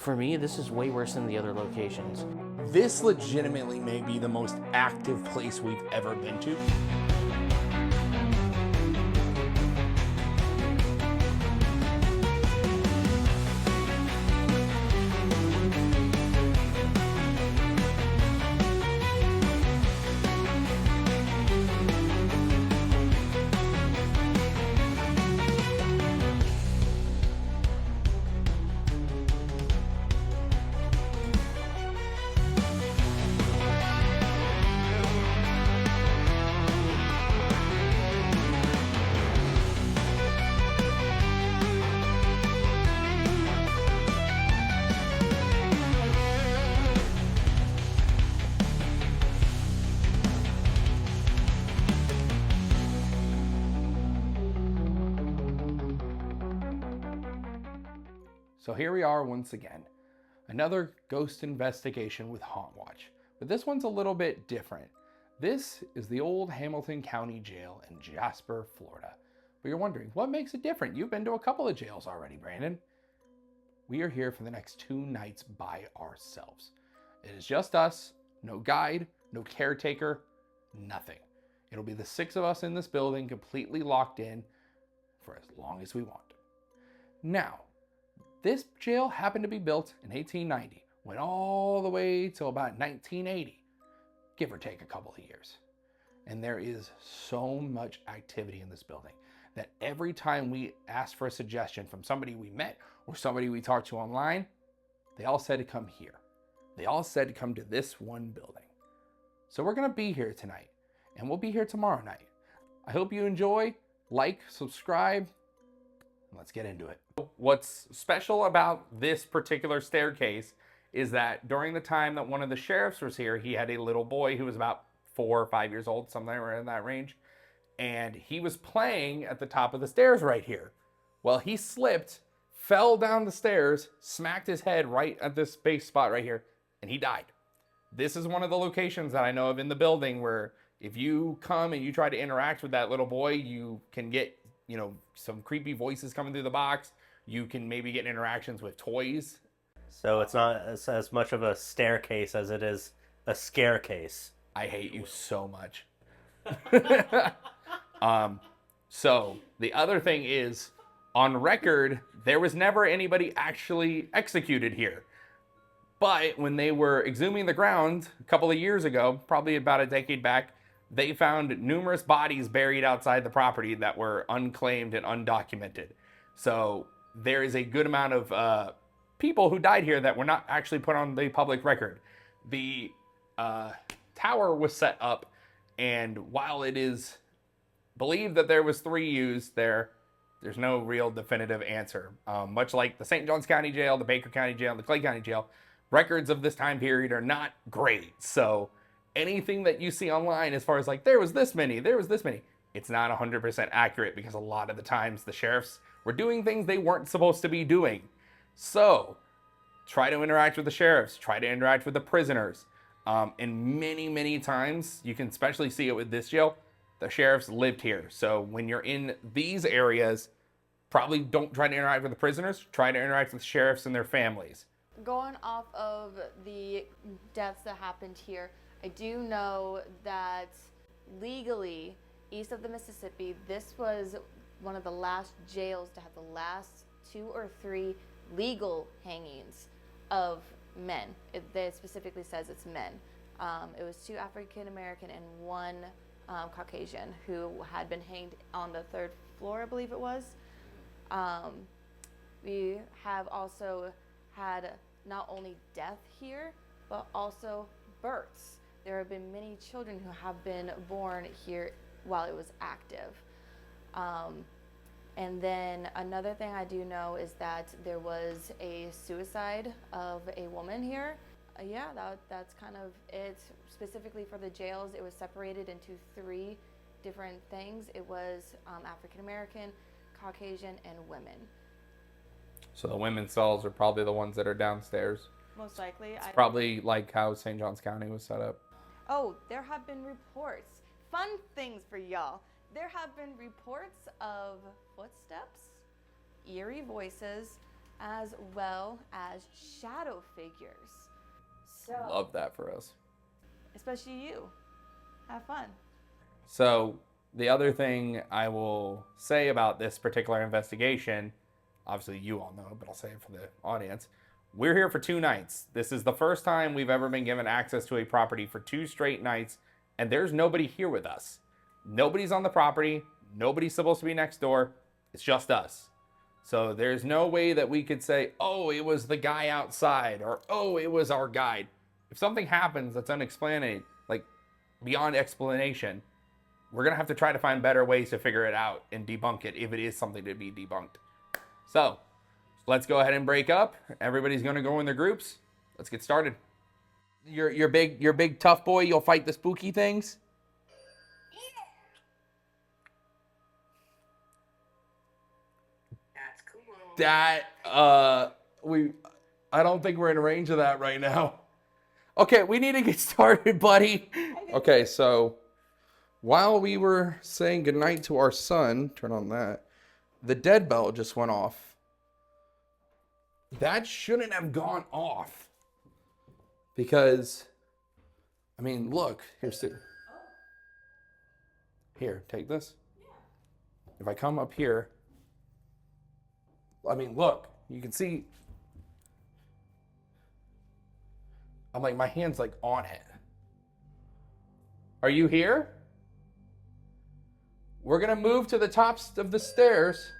For me, this is way worse than the other locations. This legitimately may be the most active place we've ever been to. So here we are once again, another ghost investigation with Haunt Watch, but this one's a little bit different. This is the old Hamilton County Jail in Jasper, Florida. But you're wondering, what makes it different? You've been to a couple of jails already, Brandon. We are here for the next 2 nights by ourselves. It is just us, no guide, no caretaker, nothing. It'll be the 6 of us in this building, completely locked in for as long as we want. Now, this jail happened to be built in 1890, went all the way till about 1980, give or take a couple of years. And there is so much activity in this building that every time we asked for a suggestion from somebody we met or somebody we talked to online, they all said to come here. They all said to come to this one building. So we're gonna be here tonight, and we'll be here tomorrow night. I hope you enjoy, like, subscribe, and let's get into it. What's special about this particular staircase is that during the time that one of the sheriffs was here, he had a little boy who was about 4 or 5 years old, somewhere in that range. And he was playing at the top of the stairs right here. Well, he slipped, fell down the stairs, smacked his head right at this base spot right here, and he died. This is one of the locations that I know of in the building where if you come and you try to interact with that little boy, you can get, some creepy voices coming through the box. You can maybe get interactions with toys. So it's not as much of a staircase as it is a scarecase. I hate you so much. So the other thing is, on record, there was never anybody actually executed here. But when they were exhuming the ground a couple of years ago, probably about a decade back, they found numerous bodies buried outside the property that were unclaimed and undocumented. So there is a good amount of people who died here that were not actually put on the public record. The tower was set up, and while it is believed that there was 3 used there, there's no real definitive answer. Much like the St. Johns County Jail, the Baker County Jail, and the Clay County Jail, records of this time period are not great. So anything that you see online as far as like, there was this many, it's not 100% accurate because a lot of the times the sheriffs were doing things they weren't supposed to be doing. So try to interact with the sheriffs, try to interact with the prisoners. And many, many times, you can especially see it with this jail, the sheriffs lived here. So when you're in these areas, probably don't try to interact with the prisoners, try to interact with the sheriffs and their families. Going off of the deaths that happened here, I do know that legally, east of the Mississippi, this was one of the last jails to have the last 2 or 3 legal hangings of men. It specifically says it's men. It was 2 African American and 1 Caucasian who had been hanged on the 3rd floor, I believe it was. We have also had not only death here, but also births. There have been many children who have been born here while it was active. And then another thing I do know is that there was a suicide of a woman here. That's kind of it. Specifically for the jails, it was separated into 3 different things. It was African American, Caucasian, and women. So the women's cells are probably the ones that are downstairs. Most likely. It's probably like how St. Johns County was set up. Oh, there have been reports. Fun things for y'all. There have been reports of footsteps, eerie voices, as well as shadow figures. So, Love that for us. especially you. Have fun. So the other thing I will say about this particular investigation, obviously you all know, but I'll say it for the audience. We're here for 2 nights. This is the first time we've ever been given access to a property for 2 straight nights, and there's nobody here with us. Nobody's on the property. Nobody's supposed to be next door. It's just us. So there's no way that we could say, oh, it was the guy outside, or oh, it was our guide. If something happens that's unexplained, like beyond explanation, we're going to have to try to find better ways to figure it out and debunk it if it is something to be debunked. So let's go ahead and break up. Everybody's going to go in their groups. Let's get started. You're big tough boy. You'll fight the spooky things. That's cool. I don't think we're in range of that right now. Okay, we need to get started, buddy. Okay, so while we were saying goodnight to our son, turn on that, the dead bell just went off. That shouldn't have gone off. Because, I mean, look, here, take this. If I come up here, I mean, look, you can see, I'm like, my hand's like on it. Are you here? We're going to move to the tops of the stairs.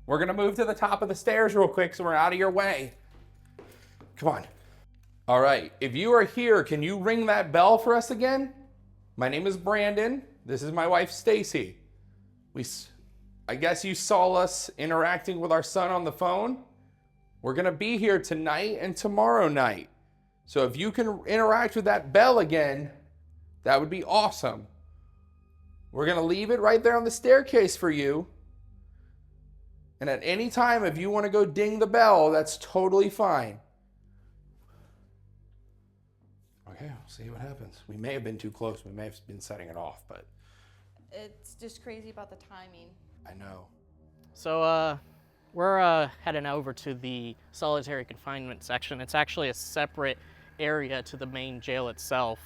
We're going to move to the top of the stairs real quick so we're out of your way. Come on. All right. If you are here, can you ring that bell for us again? My name is Brandon. This is my wife, Stacy. I guess you saw us interacting with our son on the phone. We're going to be here tonight and tomorrow night. So if you can interact with that bell again, that would be awesome. We're going to leave it right there on the staircase for you. And at any time, if you want to go ding the bell, that's totally fine. Okay, we'll see what happens. We may have been too close. We may have been setting it off, but It's just crazy about the timing. I know. So we're heading over to the solitary confinement section. It's actually a separate area to the main jail itself.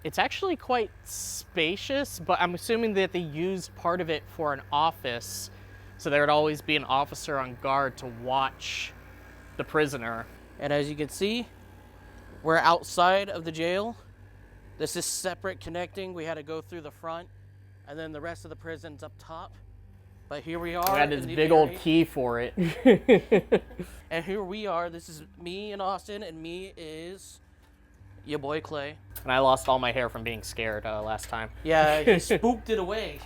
It's actually quite spacious, but I'm assuming that they used part of it for an office, so there would always be an officer on guard to watch the prisoner. And as you can see, we're outside of the jail. This is separate connecting. We had to go through the front, and then the rest of the prison's up top. But here we are. We had this big old key for it. And here we are. This is me and Austin, and me is your boy Clay. And I lost all my hair from being scared last time. Yeah, he spooked it away.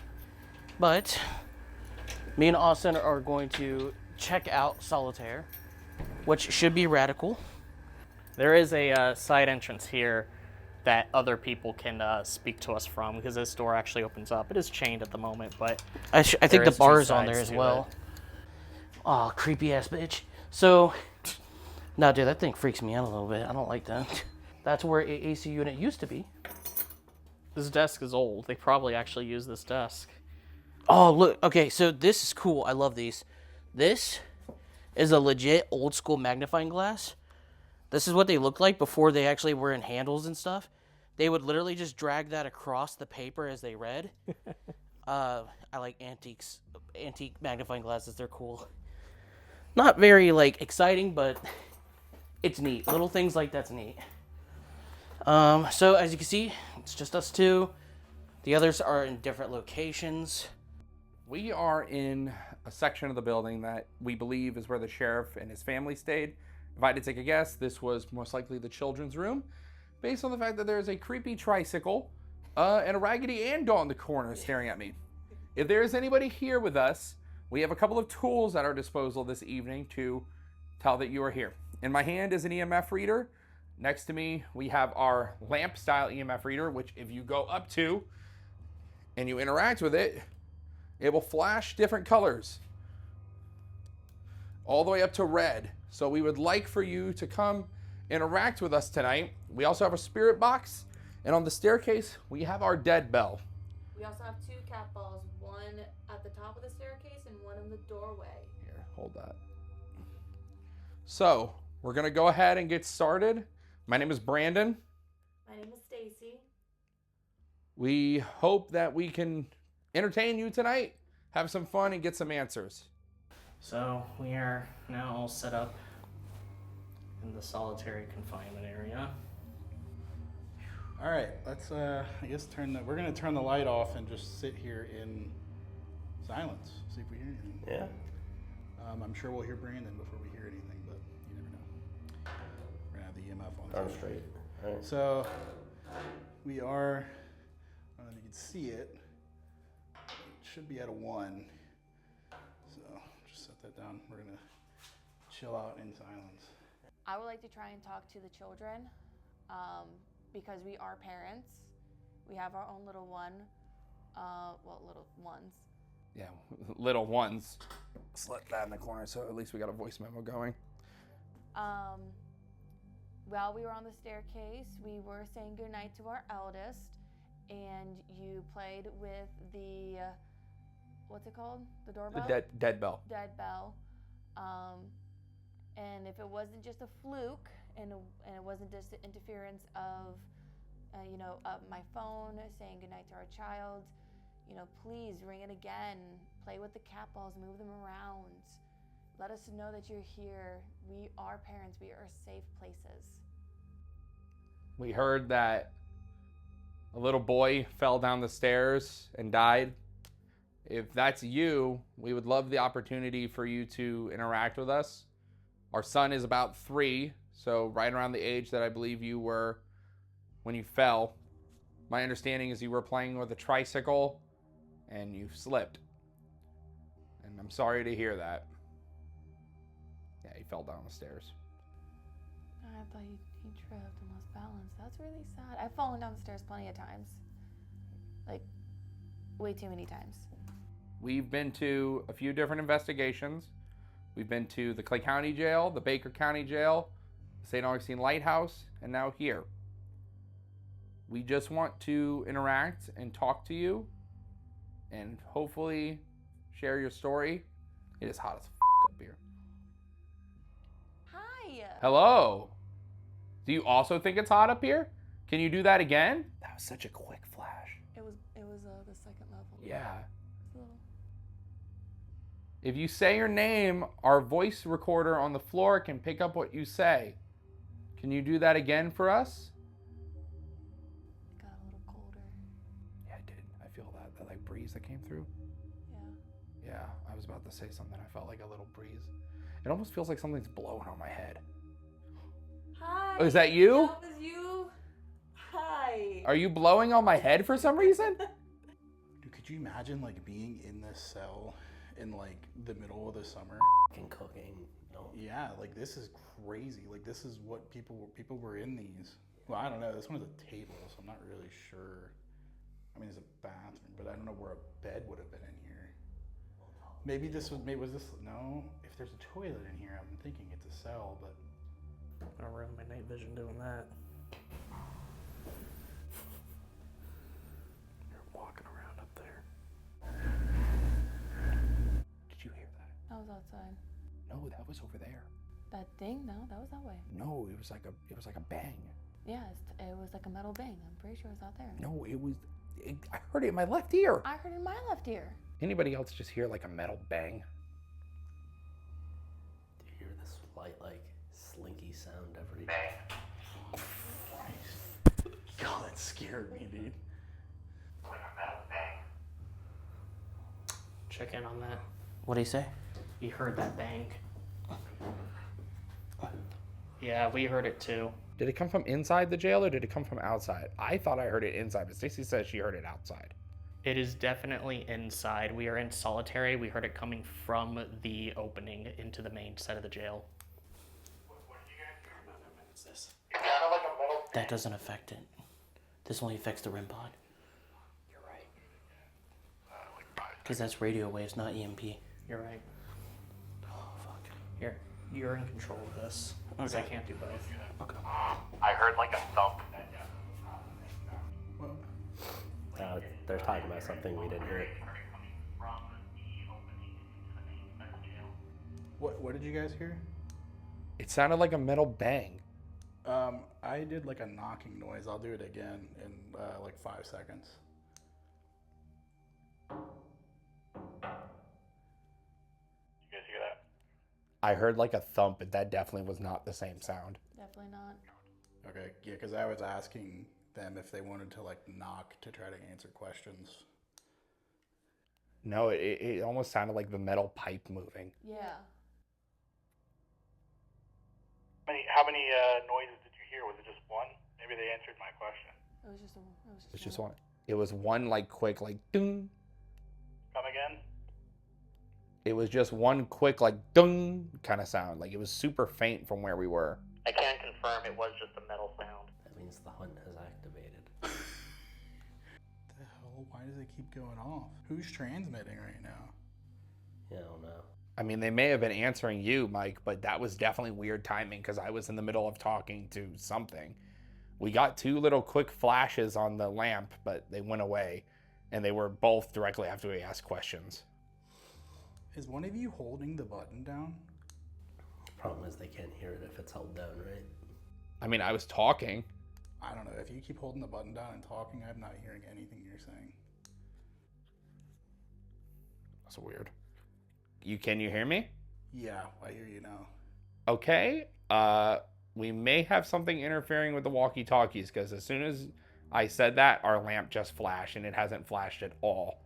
But me and Austin are going to check out Solitaire, which should be radical. There is a side entrance here that other people can speak to us from, because this door actually opens up. It is chained at the moment, but I think there the is bar two is on sides there as to well. it. Oh, creepy ass bitch. So, no, dude, that thing freaks me out a little bit. I don't like that. That's where a AC unit used to be. This desk is old. They probably actually use this desk. Oh, look. Okay, so this is cool. I love these. This is a legit old school magnifying glass. This is what they looked like before they actually were in handles and stuff. They would literally just drag that across the paper as they read. I like antique magnifying glasses. They're cool. Not very, like, exciting, but it's neat. Little things like that's neat. So as you can see, it's just us two. The others are in different locations. We are in a section of the building that we believe is where the sheriff and his family stayed. If I had to take a guess, this was most likely the children's room, based on the fact that there's a creepy tricycle and a Raggedy Ann doll in the corner staring at me. If there is anybody here with us, we have a couple of tools at our disposal this evening to tell that you are here. In my hand is an EMF reader. Next to me, we have our lamp style EMF reader, which if you go up to and you interact with it, it will flash different colors all the way up to red. So we would like for you to come interact with us tonight. We also have a spirit box, and on the staircase, we have our dead bell. We also have 2 cat balls, one at the top of the staircase and one in the doorway. Here, hold that. So, we're going to go ahead and get started. My name is Brandon. My name is Stacy. We hope that we can entertain you tonight, have some fun, and get some answers. So we are now all set up in the solitary confinement area. All right, let's I guess we're gonna turn the light off and just sit here in silence. See if we hear anything. Yeah. I'm sure we'll hear Brandon before we hear anything, but you never know. We're gonna have the EMF on. Darn straight. All right. So we are. I don't know if you can see it. It should be at a 1. So just set that down. We're gonna chill out in silence. I would like to try and talk to the children because we are parents. We have our own little one. Little ones. Yeah, little ones. Slip that in the corner so at least we got a voice memo going. While we were on the staircase, we were saying goodnight to our eldest, and you played with the, what's it called? The doorbell? The dead bell. Dead bell. And if it wasn't just a fluke, and it wasn't just the interference of, my phone saying goodnight to our child, please ring it again. Play with the cat balls, move them around. Let us know that you're here. We are parents. We are safe places. We heard that a little boy fell down the stairs and died. If that's you, we would love the opportunity for you to interact with us. Our son is about 3, so right around the age that I believe you were when you fell. My understanding is you were playing with a tricycle and you slipped. And I'm sorry to hear that. Yeah, he fell down the stairs. I thought he tripped and lost balance. That's really sad. I've fallen down the stairs plenty of times. Like, way too many times. We've been to a few different investigations. We've been to the Clay County Jail, the Baker County Jail, the St. Augustine Lighthouse, and now here. We just want to interact and talk to you and hopefully share your story. It is hot as up here. Hi. Hello. Do you also think it's hot up here? Can you do that again? That was such a quick flash. It was the second level. Yeah. It's a little... If you say your name, our voice recorder on the floor can pick up what you say. Can you do that again for us? It got a little colder. Yeah, I did. I feel that like breeze that came through. Yeah. Yeah, I was about to say something. I felt like a little breeze. It almost feels like something's blowing on my head. Hi. Oh, is that you? That was you. Hi. Are you blowing on my head for some reason? Dude, could you imagine like being in this cell in like the middle of the summer? Fucking cooking. No. Yeah, like this is crazy. Like this is what people were in these. Well, I don't know. This one is a table, so I'm not really sure. I mean, there's a bathroom, but I don't know where a bed would have been in here. Maybe was this no? If there's a toilet in here, I'm thinking it's a cell, but I'm gonna ruin my night vision doing that. You're walking around up there. Did you hear that? I was outside. No, that was over there. That thing? No, that was that way. No, it was like a bang. Yeah, it was like a metal bang. I'm pretty sure it was out there. No, I heard it in my left ear. I heard it in my left ear. Anybody else just hear like a metal bang? Do you hear this slight like slinky sound every? God, that scared me, dude. Check in on that. What'd he say? You heard that bang. Yeah, we heard it too. Did it come from inside the jail or did it come from outside? I thought I heard it inside, but Stacy says she heard it outside. It is definitely inside. We are in solitary. We heard it coming from the opening into the main side of the jail. That doesn't affect it. This only affects the REM pod. You're right. Because that's radio waves, not EMP. You're right. Oh, fuck. You're in control of this. Because I can't do both. Okay. I heard like a thump. They're talking about something we didn't hear. What did you guys hear? It sounded like a metal bang. I did like a knocking noise. I'll do it again in like 5 seconds. You guys hear that? I heard like a thump, but that definitely was not the same sound. Definitely not. Okay, yeah, because I was asking them if they wanted to like knock to try to answer questions. No, it almost sounded like the metal pipe moving. Yeah. How many noises did you hear? Was it just one? Maybe they answered my question. It was just It's just one. It was one like quick like dung. Come again? It was just one quick like dung kind of sound. Like it was super faint from where we were. I can confirm it was just a metal sound. That means the hunt has activated. The hell? Why does it keep going off? Who's transmitting right now? Yeah, I don't know. I mean, they may have been answering you, Mike, but that was definitely weird timing because I was in the middle of talking to something. We got 2 little quick flashes on the lamp, but they went away, and they were both directly after we asked questions. Is one of you holding the button down? The problem is they can't hear it if it's held down, right? I mean, I was talking. I don't know. If you keep holding the button down and talking, I'm not hearing anything you're saying. That's weird. Can you hear me? Yeah, I hear you now. Okay. We may have something interfering with the walkie-talkies because as soon as I said that, our lamp just flashed, and it hasn't flashed at all.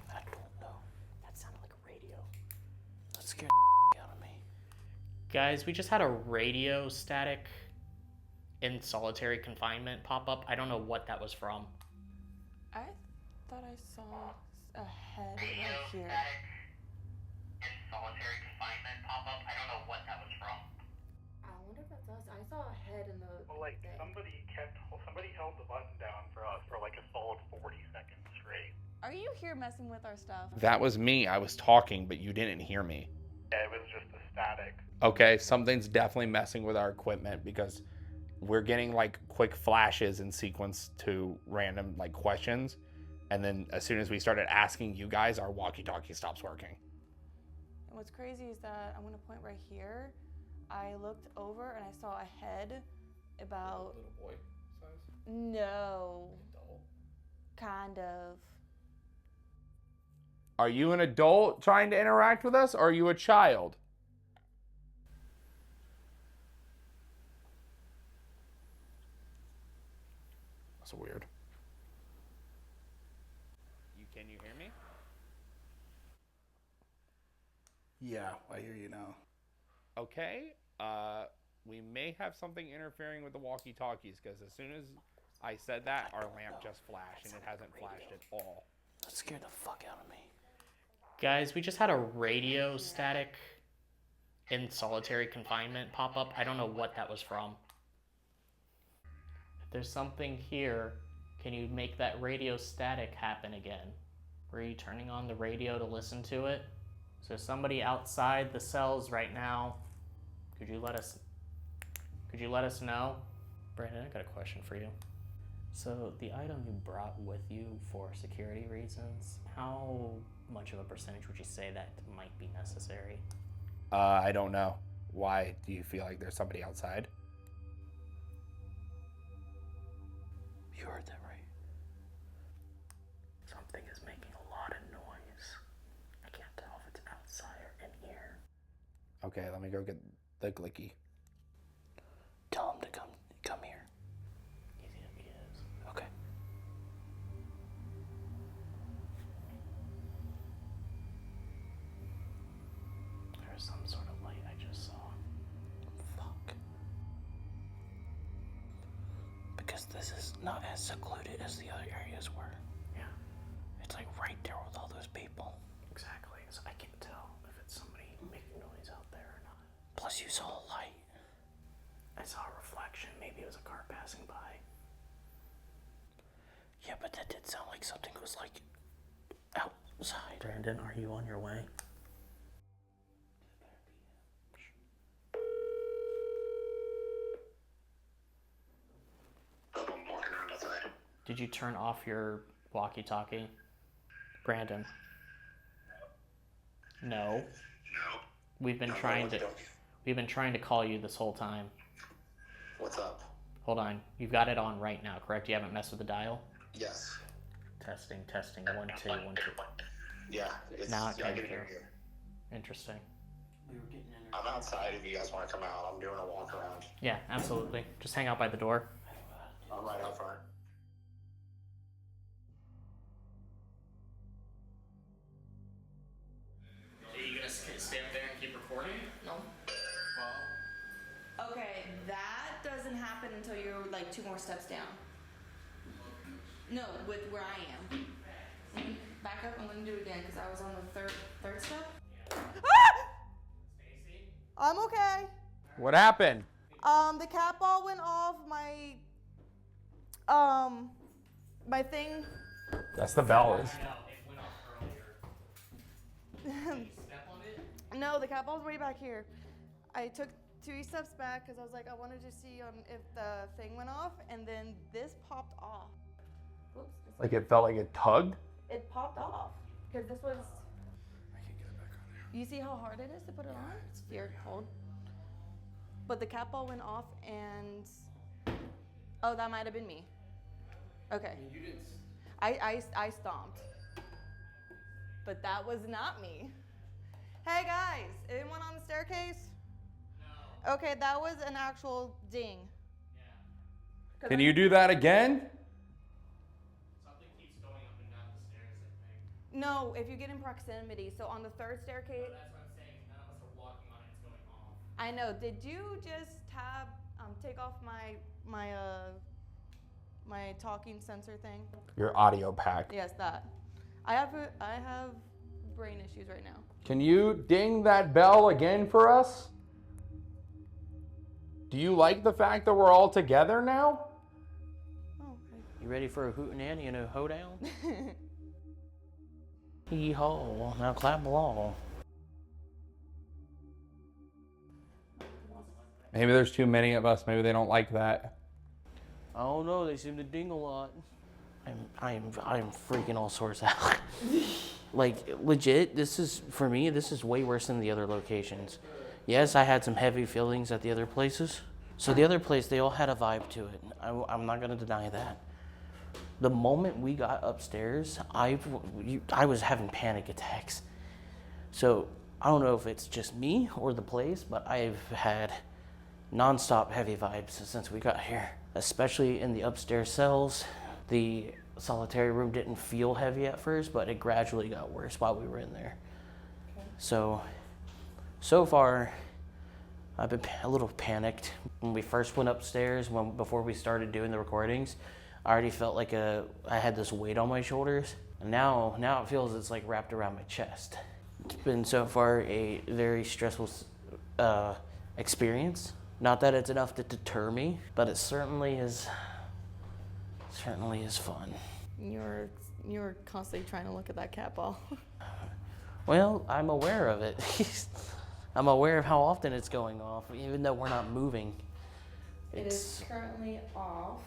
I don't know. That sounded like a radio. That scared the out of me. Guys, we just had a radio static in solitary confinement pop up. I don't know what that was from. I thought I saw a head right here. In solitary confinement pop up. I don't know what that was from. I wonder if that's us. I saw a head in the Well, like thing. somebody held the button down for us for like a solid 40 seconds straight. Are you here messing with our stuff? That was me. I was talking, but you didn't hear me. Yeah, it was just a static. Okay, something's definitely messing with our equipment because we're getting like quick flashes in sequence to random like questions. And then as soon as we started asking you guys, our walkie-talkie stops working. And what's crazy is that I'm gonna point right here. I looked over and I saw a head about Little boy size? no, kind of. Are you an adult trying to interact with us, or are you a child? That's weird. Can you hear me? Yeah, I hear you now. Okay. We may have something interfering with the walkie-talkies because as soon as I said that, our lamp just flashed, and it hasn't flashed at all. That scared the fuck out of me. Guys, we just had a radio static in solitary confinement pop up. I don't know what that was from. If there's something here, can you make that radio static happen again? Were you turning on the radio to listen to it? So somebody outside the cells right now, could you let us know? Brandon, I got a question for you. So the item you brought with you for security reasons, how much of a percentage would you say that might be necessary? I don't know. Why do you feel like there's somebody outside? You heard that right? Something is making a lot of noise. I can't tell if it's outside or in here. Okay, let me go get the glicky. Tell him to come here. He is. Okay. There's some sort of light I just saw. Fuck. Because this is not as secluded as the other areas were. Yeah, It's like right there with all those people. exactly. So I can't tell if it's somebody making noise out there or not. Plus you saw a light. I saw a reflection. Maybe it was a car passing by. Yeah, but that did sound like something was like side. Brandon, are you on your way? I'm walking around outside. Did you turn off your walkie-talkie? Brandon. No. No. We've been trying to call you this whole time. What's up? Hold on. You've got it on right now, correct? You haven't messed with the dial? Yes. Testing. 1 2 1 2. Yeah. It's, Now it I came can through. hear you. Interesting. I'm outside if you guys want to come out. I'm doing a walk around. Yeah, absolutely. Just hang out by the door. I'm right out front. Are you gonna stay up there and keep recording? No. Okay, that doesn't happen until you're like 2 more steps down. No, with where I am. Back up. I'm gonna do it again because I was on the third step. I'm okay. What happened? The cat ball went off. My thing. That's the bell. No, it went off earlier. Did you step on it? No, the cat ball's way back here. I took 2 steps back because I was like, I wanted to see if the thing went off, and then this popped off. Oops. Like it felt like it tugged? It popped off because this was. I can't get it back on there. You see how hard it is to put it on? Here, hold. But the cat ball went off, and oh, that might have been me. Okay. You didn't. I stomped. But that was not me. Hey guys, anyone on the staircase? No. Okay, that was an actual ding. Yeah. Can you do that again? Something keeps going up and down the stairs, I think. No, if you get in proximity. So on the 3rd staircase. No, that's what I'm saying. None of us are walking on it. It's going off. I know. Did you just take off my talking sensor thing? Your audio pack. Yes, that. I have brain issues right now. Can you ding that bell again for us? Do you like the fact that we're all together now? Oh, You ready for a hootenanny and a hoedown? Hee-haw, now clap along. Maybe there's too many of us. Maybe they don't like that. I don't know, they seem to ding a lot. I'm freaking all sorts out. Like, legit, for me, this is way worse than the other locations. Yes, I had some heavy feelings at the other places. So the other place, they all had a vibe to it. I'm not gonna deny that. The moment we got upstairs, I was having panic attacks. So I don't know if it's just me or the place, but I've had nonstop heavy vibes since we got here, especially in the upstairs cells. The solitary room didn't feel heavy at first, but it gradually got worse while we were in there. Okay. So far, I've been a little panicked. When we first went upstairs, before we started doing the recordings, I already felt like I had this weight on my shoulders. And now it feels it's like wrapped around my chest. It's been so far a very stressful experience. Not that it's enough to deter me, but it certainly is fun. You're constantly trying to look at that cat ball. Well, I'm aware of it. I'm aware of how often it's going off, even though we're not moving. It is currently off.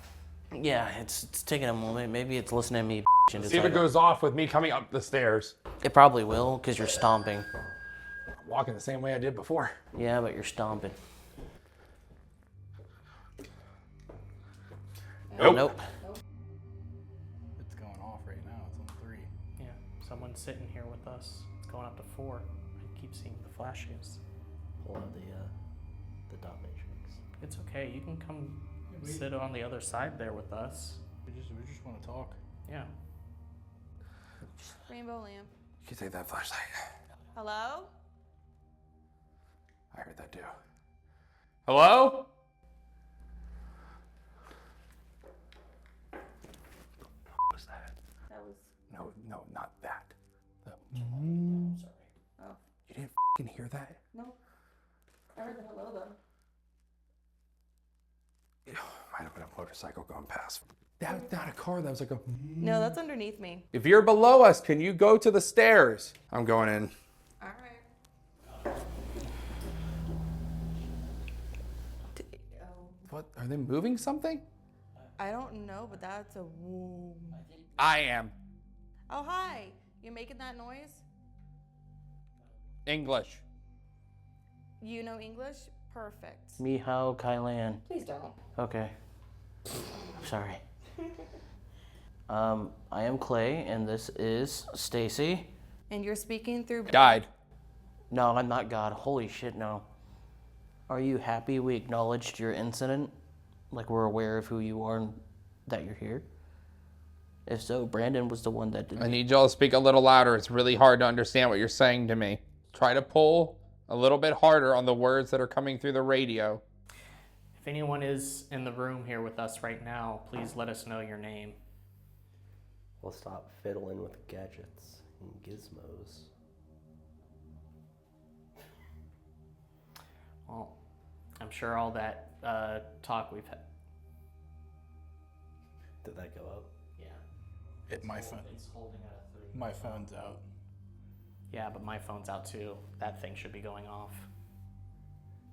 Yeah, it's taking a moment. Maybe it's listening to me. And See if it goes off with me coming up the stairs. It probably will, because you're stomping. I'm walking the same way I did before. Yeah, but you're stomping. Nope. It's going off right now. It's on 3. Yeah, someone's sitting here with us. It's going up to 4. I keep seeing the flashes. Pull out the dot matrix. It's okay. You can come sit on the other side there with us. We just want to talk. Yeah. Rainbow lamp. You can take that flashlight. Hello? I heard that too. Hello? What was that? That was. No, not that. I'm sorry. Oh. You didn't f***ing hear that? No. I heard the hello though. Might have been a motorcycle going past. That's not a car. That was like a... No, that's underneath me. If you're below us, can you go to the stairs? I'm going in. All right. What? Are they moving something? I don't know, but that's a woo. I am. Oh, hi. You making that noise? English. You know English? Perfect. Mihao Kailan. Please don't. Okay. I'm sorry. I am Clay, and this is Stacy. And you're speaking through... Died. No, I'm not God. Holy shit, no. Are you happy we acknowledged your incident? Like we're aware of who you are and that you're here? If so, Brandon was the one that did I need y'all to speak a little louder. It's really hard to understand what you're saying to me. Try to pull a little bit harder on the words that are coming through the radio. If anyone is in the room here with us right now, please let us know your name. We'll stop fiddling with gadgets and gizmos. Well, I'm sure all that talk we've had. Did that go up? Yeah. My phone. It's holding at a 3. My phone's out. Yeah, but my phone's out too. That thing should be going off.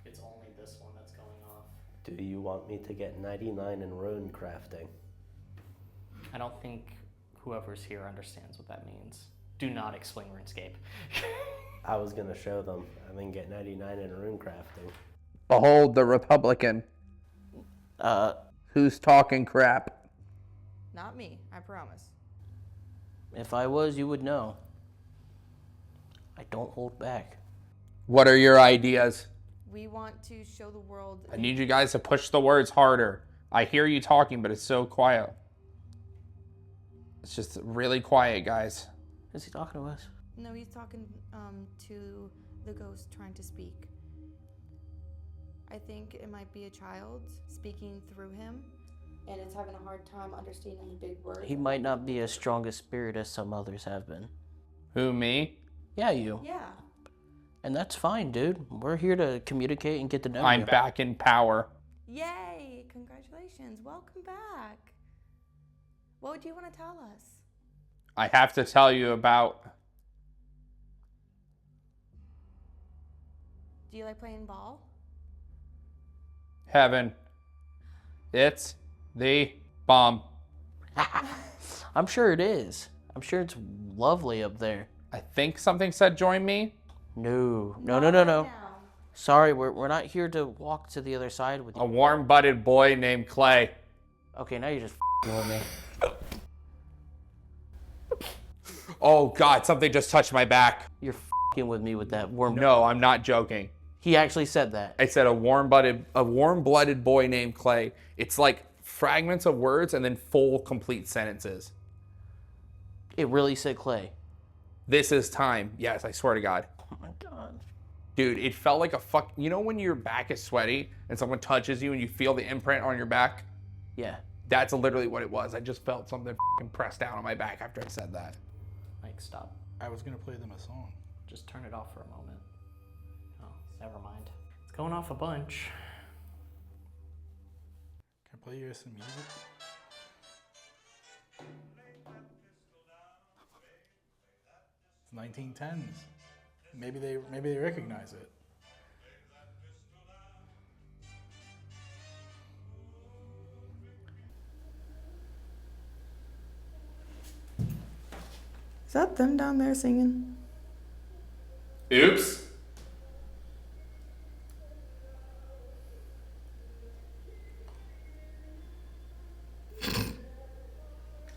It's only this one that's going off. Do you want me to get 99 in rune crafting? I don't think whoever's here understands what that means. Do not explain RuneScape. I was gonna show them and then get 99 in rune crafting. Behold the Republican. Who's talking crap? Not me, I promise. If I was, you would know. I don't hold back. What are your ideas? We want to show the world... I need you guys to push the words harder. I hear you talking, but it's so quiet. It's just really quiet, guys. Is he talking to us? No, he's talking to the ghost trying to speak. I think it might be a child speaking through him, and it's having a hard time understanding big words. He might not be as strong a spirit as some others have been. Who, me? Yeah, you. Yeah. And that's fine, dude. We're here to communicate and get to know I'm you. back in power. Yay! Congratulations. Welcome back. What would you want to tell us? I have to tell you about... Do you like playing ball? heaven. It's the bomb. I'm sure it is. I'm sure it's lovely up there. I think something said join me. No. Now. Sorry, we're not here to walk to the other side with you. A warm-butted boy named Clay. Okay, now you're just with me. Oh God, something just touched my back. You're with me with that warm. No, I'm not joking. He actually said that. I said a warm-blooded boy named Clay. It's like fragments of words and then full, complete sentences. It really said Clay. This is time. Yes, I swear to God. Oh my God. Dude, it felt like a fuck. You know when your back is sweaty and someone touches you and you feel the imprint on your back? Yeah. That's literally what it was. I just felt something pressed down on my back after I said that. Mike, stop. I was gonna play them a song. Just turn it off for a moment. Oh, never mind. It's going off a bunch. Can I play you some music? It's 1910s. Maybe they recognize it. Is that them down there singing? Oops.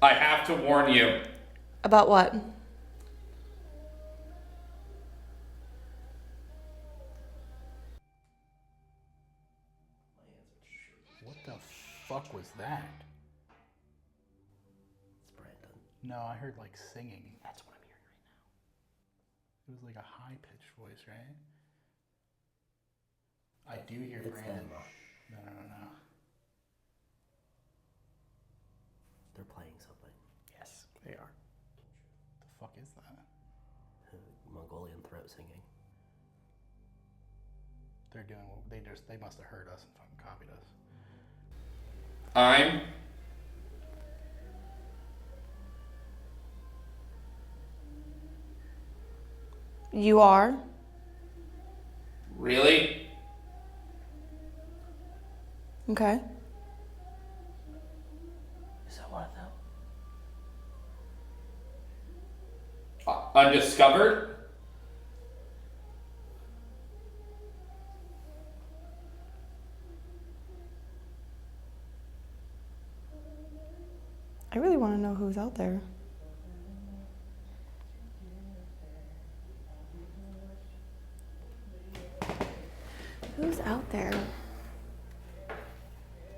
I have to warn you. About what? What the fuck was that? It's Brandon. No, I heard like singing. That's what I'm hearing right now. It was like a high-pitched voice, right? I do hear It's Brandon. them. No. They're playing something. Yes, they are. The fuck is that? Mongolian throat singing. They're doing. They must have heard us and fucking copied us. I'm You are? Really? Okay. Is that one of them? Undiscovered? I really want to know who's out there. Who's out there?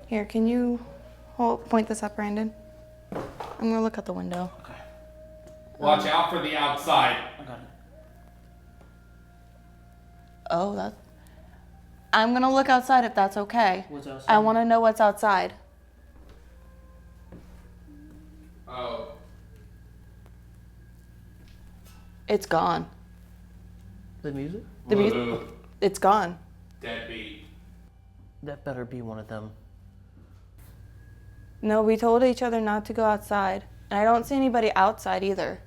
Here, can you point this up, Brandon? I'm gonna look out the window. Okay. Watch out for the outside. I got it. Oh, that. I'm gonna look outside if that's okay. What's outside? I want to know what's outside. Oh. It's gone. The music? The music. It's gone. Deadbeat. That better be one of them. No, we told each other not to go outside. And I don't see anybody outside either.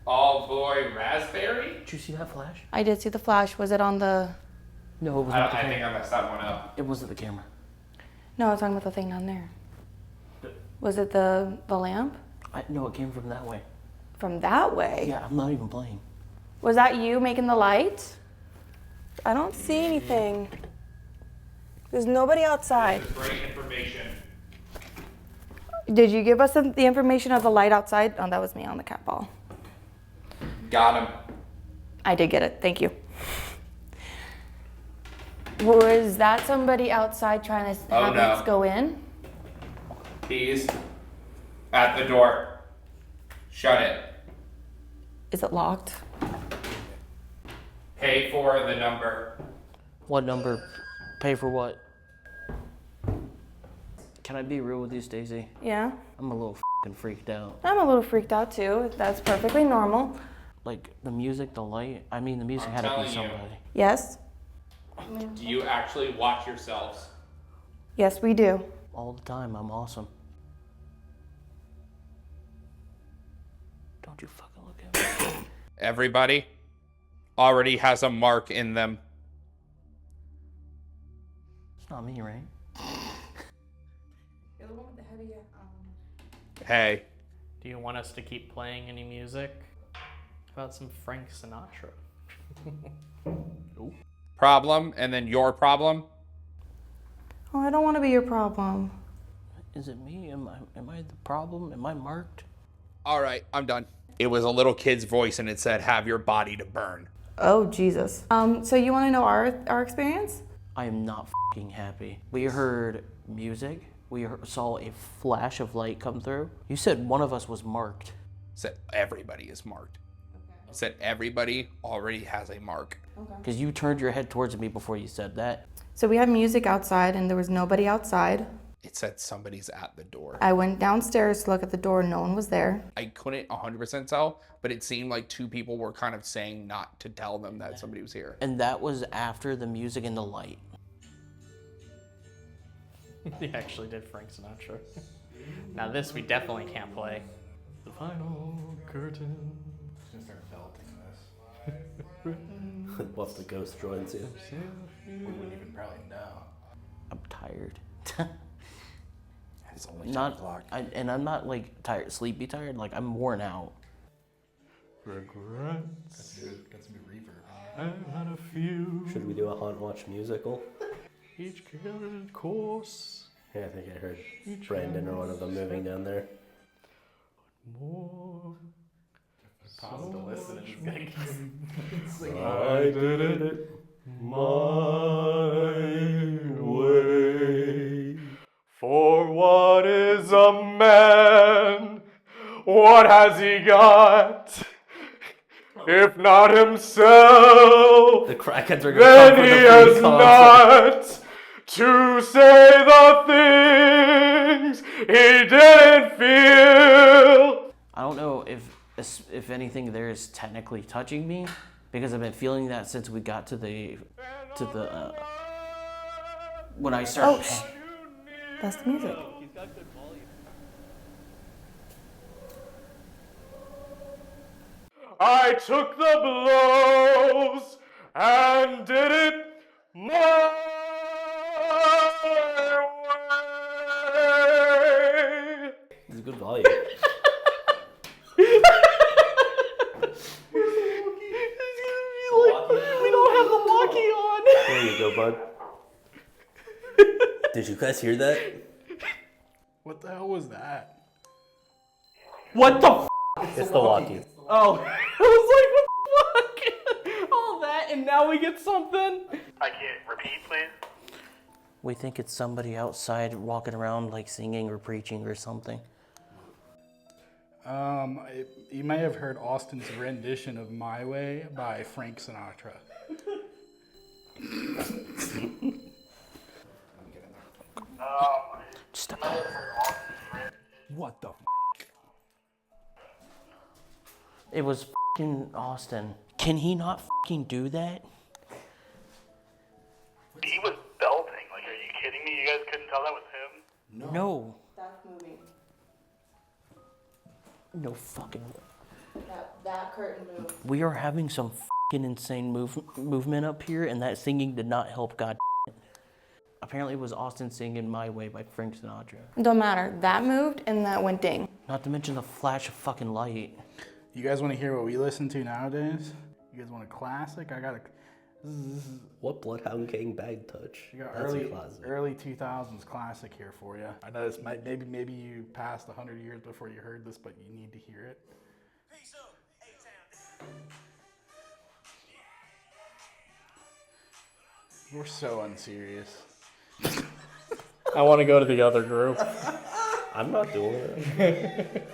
All boy raspberry? Did you see that flash? I did see the flash. Was it on the... No, it was not the I camera. think I messed that one up. It wasn't the camera. No, I was talking about the thing down there. Was it the lamp? No, it came from that way. From that way? Yeah, I'm not even playing. Was that you making the light? I don't see anything. There's nobody outside. This is great information. Did you give us the information of the light outside? Oh, that was me on the cat ball. Got him. I did get it. Thank you. Was that somebody outside trying to have us go in? He's at the door. Shut it. Is it locked? Pay for the number. What number? Pay for what? Can I be real with you, Stacey? Yeah. I'm a little f***ing freaked out. I'm a little freaked out too. That's perfectly normal. Like, the music, the light. I mean, the music I'm had to be telling you. somebody. Yes? Do you actually watch yourselves? Yes, we do. All the time. I'm awesome. Don't you fucking look at me. Everybody already has a mark in them. It's not me, right? You're the one with the heavy, Hey. Do you want us to keep playing any music? How about some Frank Sinatra? Problem, and then your problem. Oh, I don't want to be your problem. Is it me? Am I the problem? Am I marked? All right, I'm done. It was a little kid's voice, and it said, "Have your body to burn." Oh, Jesus. So you want to know our experience? I am not fucking happy. We heard music. We saw a flash of light come through. You said one of us was marked. Said everybody is marked. Said everybody already has a mark. Because you turned your head towards me before you said that. So we had music outside and there was nobody outside. It said somebody's at the door. I went downstairs to look at the door. No one was there. I couldn't 100% tell, but it seemed like two people were kind of saying not to tell them that somebody was here. And that was after the music and the light. He actually did Frank Sinatra. Now this we definitely can't play. The final curtain. I'm just gonna start belting this. What if the ghost joins you? We wouldn't even probably know. I'm tired. It's only 10 Not, o'clock. and I'm not like tired, sleepy tired. Like I'm worn out. Regrets. Got some new reverb. I've had a few. Should we do a haunt watch musical? Each carried course. Yeah, I think I heard Brandon or one of them moving down there. More. Pause to listen and just gonna keep singing. I did it my way. For what is a man? What has he got? If not himself, The crackheads are gonna come then for he the has free concert. not to say the things he didn't feel. I don't know if anything there is technically touching me, because I've been feeling that since we got to the when I started. Oh, shh. That's the music. I took the blows and did it my way. It's a good volume. We don't have the walkie on. There you go, bud. Did you guys hear that? What the hell was that? What the f? It's the walkie. Oh, I was like, what the fuck? All that, and now we get something? I can't repeat, please. We think it's somebody outside walking around like singing or preaching or something. You may have heard Austin's rendition of My Way by Frank Sinatra. Stop. What the? It was fucking Austin. Can he not fucking do that? He was belting. Like, are you kidding me? You guys couldn't tell that was him? No. That's moving. No fucking way. That curtain moved. We are having some fucking insane movement up here, and that singing did not help. God. Apparently, it was Austin singing "My Way" by Frank Sinatra. Don't matter. That moved and that went ding. Not to mention the flash of fucking light. You guys want to hear what we listen to nowadays? You guys want a classic? I got a. This is What Bloodhound Gang bag touch? you got That's a classic. early 2000s classic here for you. I know this might maybe you passed 100 years before you heard this, but you need to hear it. We're so unserious. I want to go to the other group. I'm not doing it.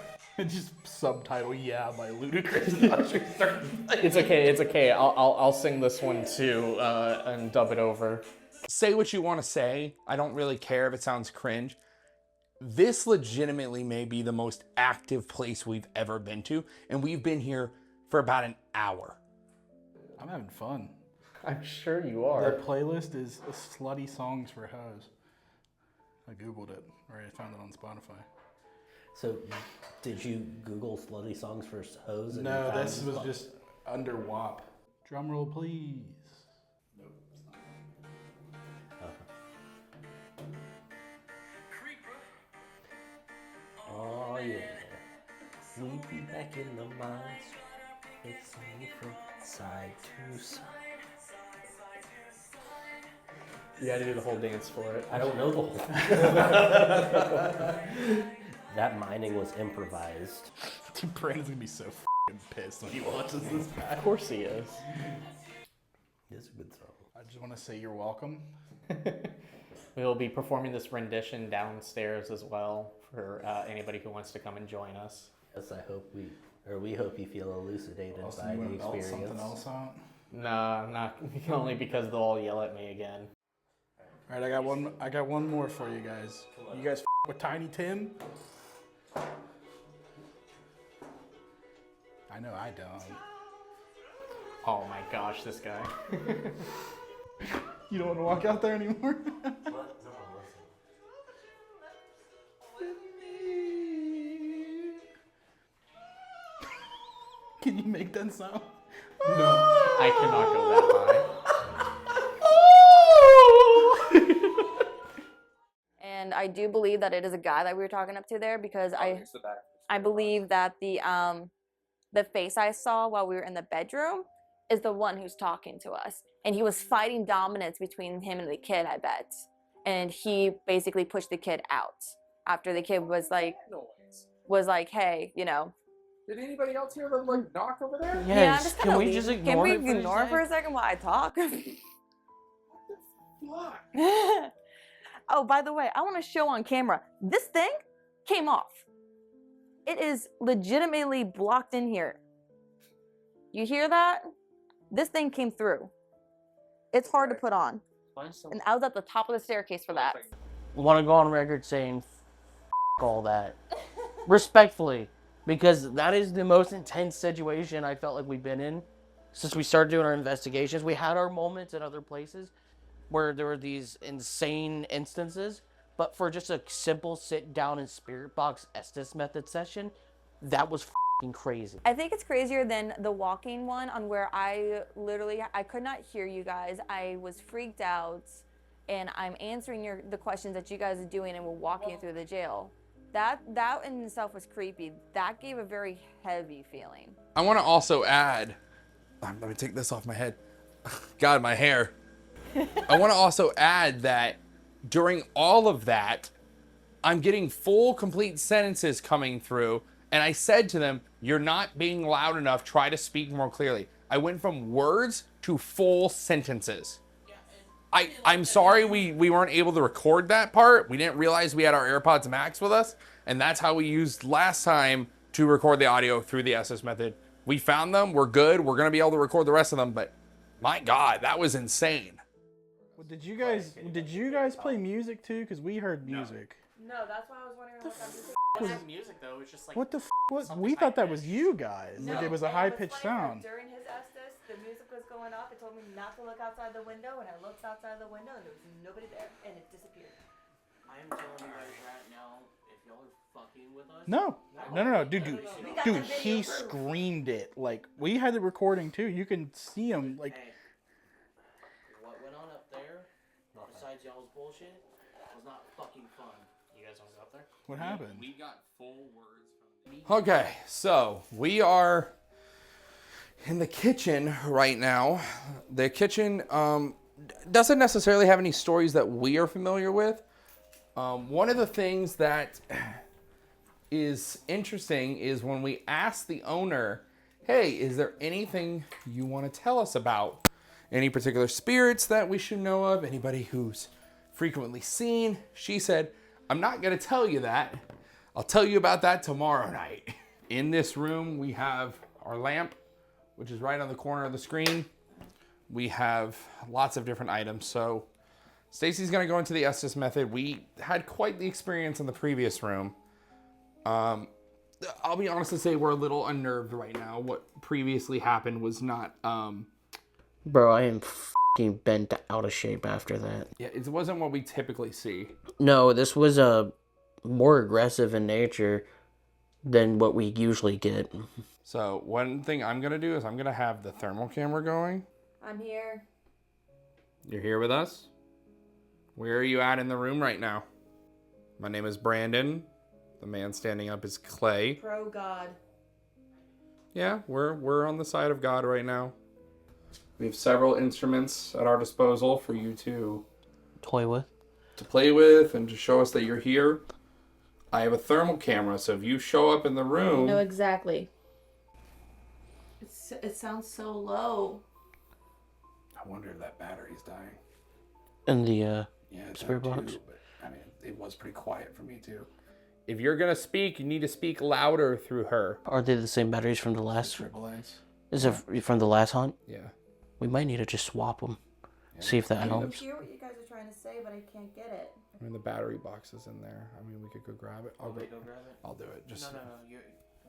Just subtitle "Yeah" by Ludacris. It's okay. It's okay. I'll sing this one too and dub it over. Say what you want to say. I don't really care if it sounds cringe. This legitimately may be the most active place we've ever been to, and we've been here for about an hour. I'm having fun. I'm sure you The are. playlist is slutty songs for hoes. I googled it, or I found it on Spotify. So, did you Google slutty songs for hoes? And you No, found this was Spotify? just under WAP. Drum roll, please. Oh yeah. We be back in the mines. It's me from side to side. You got to do the whole dance for it. I don't know the whole. That mining was improvised. Dude, Brandon's gonna be so f***ing pissed when he watches this back. Of course he is. It's a good song. I just want to say you're welcome. We will be performing this rendition downstairs as well for anybody who wants to come and join us. Yes, we hope you feel elucidated Austin, by you the want to belt experience. something else out? No, not only because they'll all yell at me again. All right, I got one more for you guys. You guys f*** with Tiny Tim? I know I don't. Oh my gosh, this guy. You don't want to walk out there anymore? Can you make that sound? I cannot go that high. And I do believe that it is a guy that we were talking up to there because I believe that the face I saw while we were in the bedroom is the one who's talking to us. And he was fighting dominance between him and the kid, I bet. And he basically pushed the kid out after the kid was like, hey, you know. Did anybody else hear them like knock over there? Yes. Yeah, I'm just Can gonna we leave. just Can ignore we it for ignore it for a second while I talk? What? Oh, by the way, I want to show on camera. This thing came off. It is legitimately blocked in here. You hear that? This thing came through. It's hard to put on. And I was at the top of the staircase for that. Want to go on record saying all that. Respectfully. Because that is the most intense situation I felt like we've been in since we started doing our investigations. We had our moments in other places where there were these insane instances, but for just a simple sit down and spirit box Estes method session, that was fucking crazy. I think it's crazier than the walking one on where I could not hear you guys. I was freaked out, and I'm answering the questions that you guys are doing, and we're walking you through the jail. That in itself was creepy. That gave a very heavy feeling. I want to also add, let me take this off my head. God, my hair. I want to also add that during all of that, I'm getting full, complete sentences coming through. And I said to them, you're not being loud enough. Try to speak more clearly. I went from words to full sentences. I'm sorry we weren't able to record that part. We didn't realize we had our AirPods Max with us. And that's how we used last time to record the audio through the SS method. We found them. We're good. We're going to be able to record the rest of them. But my God, that was insane. Well, did you guys play music too? Because we heard music. No, that's why I was wondering what It wasn't music though. It was just like What the what? We thought that was you guys. Like it was a high-pitched sound. During his Estes, the music was going off. It told me not to look outside the window, and I looked outside the window, and there was nobody there, and it disappeared. I am telling you guys right now, if y'all are fucking with us. No, dude, he screamed it. Like we had the recording too. You can see him. Like Hey, what went on up there, besides y'all's bullshit, was not fucking fun. you guys want to go up there? what happened? We got full words from Okay, so we are in the kitchen right now. The kitchen doesn't necessarily have any stories that we are familiar with. One of the things that is interesting is when we ask the owner, hey, is there anything you want to tell us about? Any particular spirits that we should know of? Anybody who's frequently seen? She said, I'm not going to tell you that. I'll tell you about that tomorrow night. In this room, we have our lamp, which is right on the corner of the screen. We have lots of different items. So Stacy's going to go into the Estes method. We had quite the experience in the previous room. I'll be honest and say we're a little unnerved right now. What previously happened was not... Bro, I am fucking bent out of shape after that. Yeah, it wasn't what we typically see. No, this was more aggressive in nature than what we usually get. So one thing I'm going to do is I'm going to have the thermal camera going. I'm here. You're here with us? Where are you at in the room right now? My name is Brandon. The man standing up is Clay. Pro God. Yeah, we're on the side of God right now. We have several instruments at our disposal for you to Toy with? To play with and to show us that you're here. I have a thermal camera, so if you show up in the room... No, exactly. It sounds so low. I wonder if that battery's dying. In the Yeah, it's spirit that box? too, but I mean, it was pretty quiet for me too. If you're going to speak, you need to speak louder through her. Are they the same batteries from the last? Triple A's. Is it from the last hunt? Yeah. We might need to just swap them. See if that I can helps. hear what you guys are trying to say, but I can't get it. I mean, the battery box is in there. I mean, we could go grab it. I'll go go grab it? I'll do it. Just No.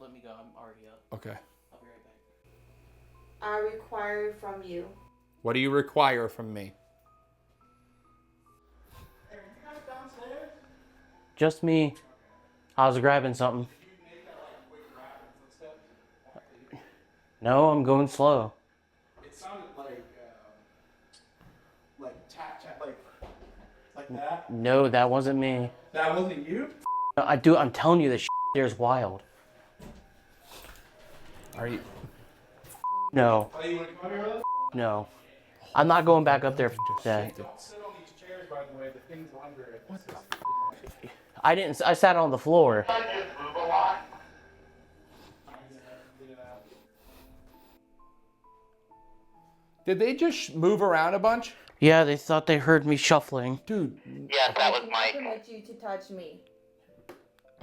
Let me go. I'm already up. Okay. I'll be right back. I require from you. What do you require from me? Just me. I was grabbing something. No, I'm going slow. It sounded like tap tap, like that. No, that wasn't me. That wasn't you? No, I'm telling you, this shit there is wild. Are you... No, Oh, you want to come over here? no. I'm not going back up there for that. Don't sit on these chairs, by the way. The thing's under it. What the? I didn't. I sat on the floor. Did they just move around a bunch? Yeah, they thought they heard me shuffling. Dude. Yes, that was I Mike. permit you to touch me.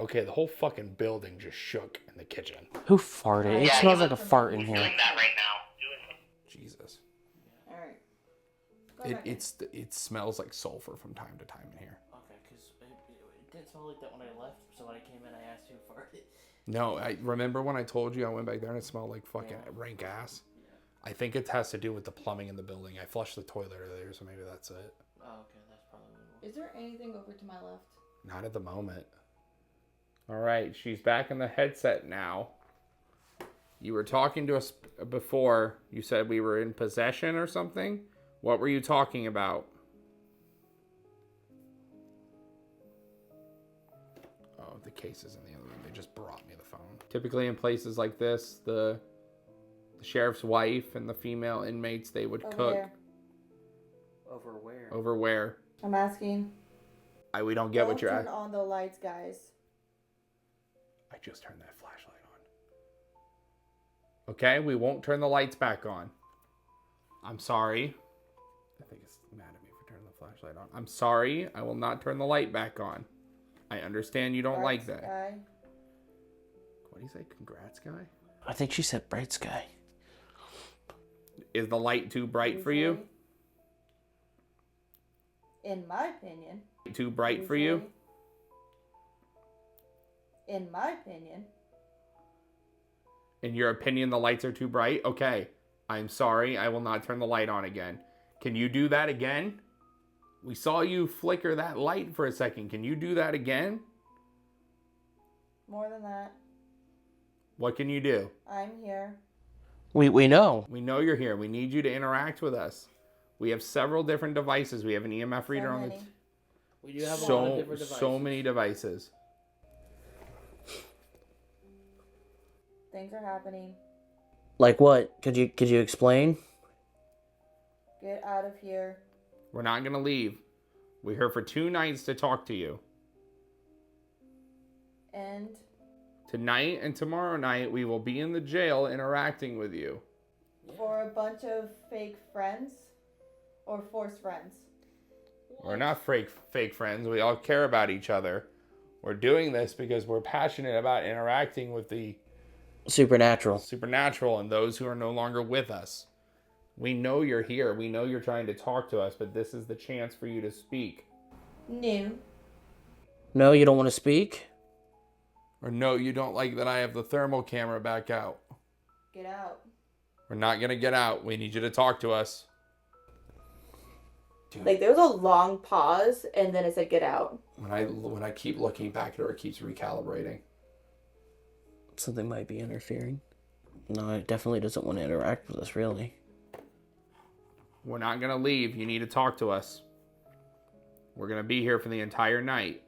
Okay, the whole fucking building just shook in the kitchen. Who farted? It smells like a fart in here. Doing that right now. Jesus. All right. It smells like sulfur from time to time in here. Okay, because it didn't smell like that when I left. So when I came in, I asked who farted. No, I remember when I told you I went back there and it smelled like fucking rank ass. I think it has to do with the plumbing in the building. I flushed the toilet earlier, so maybe that's it. Oh, okay, that's probably what it was. Is there anything over to my left? Not at the moment. All right, she's back in the headset now. You were talking to us before. You said we were in possession or something. What were you talking about? Oh, the case is in the other room. They just brought me the phone. Typically in places like this, the sheriff's wife and the female inmates, they would cook. Here. Over where? Over where? I'm asking. We don't get what you're Turn at. on the lights, guys. I just turned that flashlight on. Okay, we won't turn the lights back on. I'm sorry. I think it's mad at me for turning the flashlight on. I'm sorry. I will not turn the light back on. I understand you don't like that. Sky. What do you say? Congrats, guy? I think she said bright sky. Is the light too bright for you? In my opinion. Too bright for you? In my opinion. In your opinion, the lights are too bright? Okay. I'm sorry. I will not turn the light on again. Can you do that again? We saw you flicker that light for a second. Can you do that again? More than that. What can you do? I'm here. We know. We know you're here. We need you to interact with us. We have several different devices. We have an EMF reader on the... We do have a lot of different devices. So many devices. Things are happening. Like what? Could you explain? Get out of here. We're not going to leave. We're here for 2 nights to talk to you. And Tonight and tomorrow night, we will be in the jail interacting with you. for a bunch of fake friends or forced friends. We're not fake friends. We all care about each other. We're doing this because we're passionate about interacting with the Supernatural. supernatural and those who are no longer with us. We know you're here. We know you're trying to talk to us, but this is the chance for you to speak. New. No, you don't want to speak? Or no, you don't like that I have the thermal camera back out. Get out. We're not going to get out. We need you to talk to us. Like there was a long pause and then it said get out. When I keep looking back at her, it keeps recalibrating. Something might be interfering. No, it definitely doesn't want to interact with us, really. We're not going to leave. You need to talk to us. We're going to be here for the entire night.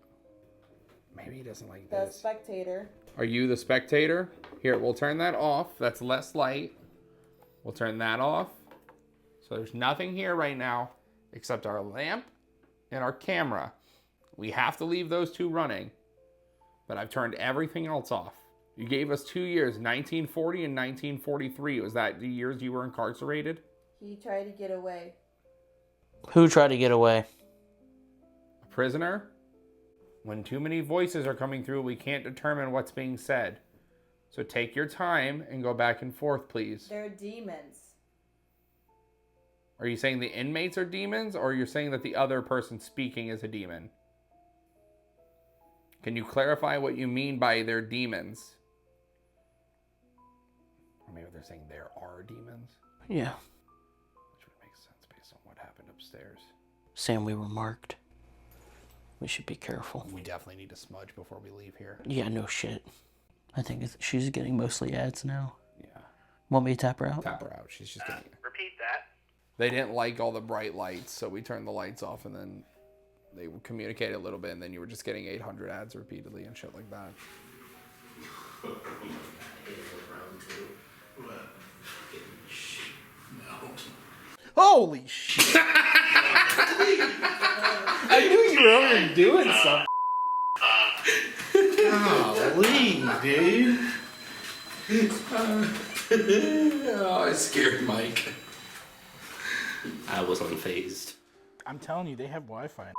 Maybe he doesn't like The this. spectator. Are you the spectator? Here, we'll turn that off. That's less light. We'll turn that off. So there's nothing here right now except our lamp and our camera. We have to leave those 2 running. But I've turned everything else off. You gave us 2 years, 1940 and 1943. Was that the years you were incarcerated? He tried to get away. Who tried to get away? A prisoner? When too many voices are coming through, we can't determine what's being said. So take your time and go back and forth, please. They're demons. Are you saying the inmates are demons, or you're saying that the other person speaking is a demon? Can you clarify what you mean by they're demons? Or maybe they're saying there are demons? Yeah. Which would make sense based on what happened upstairs. Saying we were marked. We should be careful. We definitely need to smudge before we leave here. Yeah, no shit. I think she's getting mostly ads now. Yeah. Want me to tap her out? Tap her out. She's just getting... Repeat that. They didn't like all the bright lights, so we turned the lights off, and then they would communicate a little bit, and then you were just getting 800 ads repeatedly and shit like that. Holy shit! I knew you were over here doing something. Golly, dude. Oh, I scared Mike. I was unfazed. I'm telling you, they have Wi-Fi.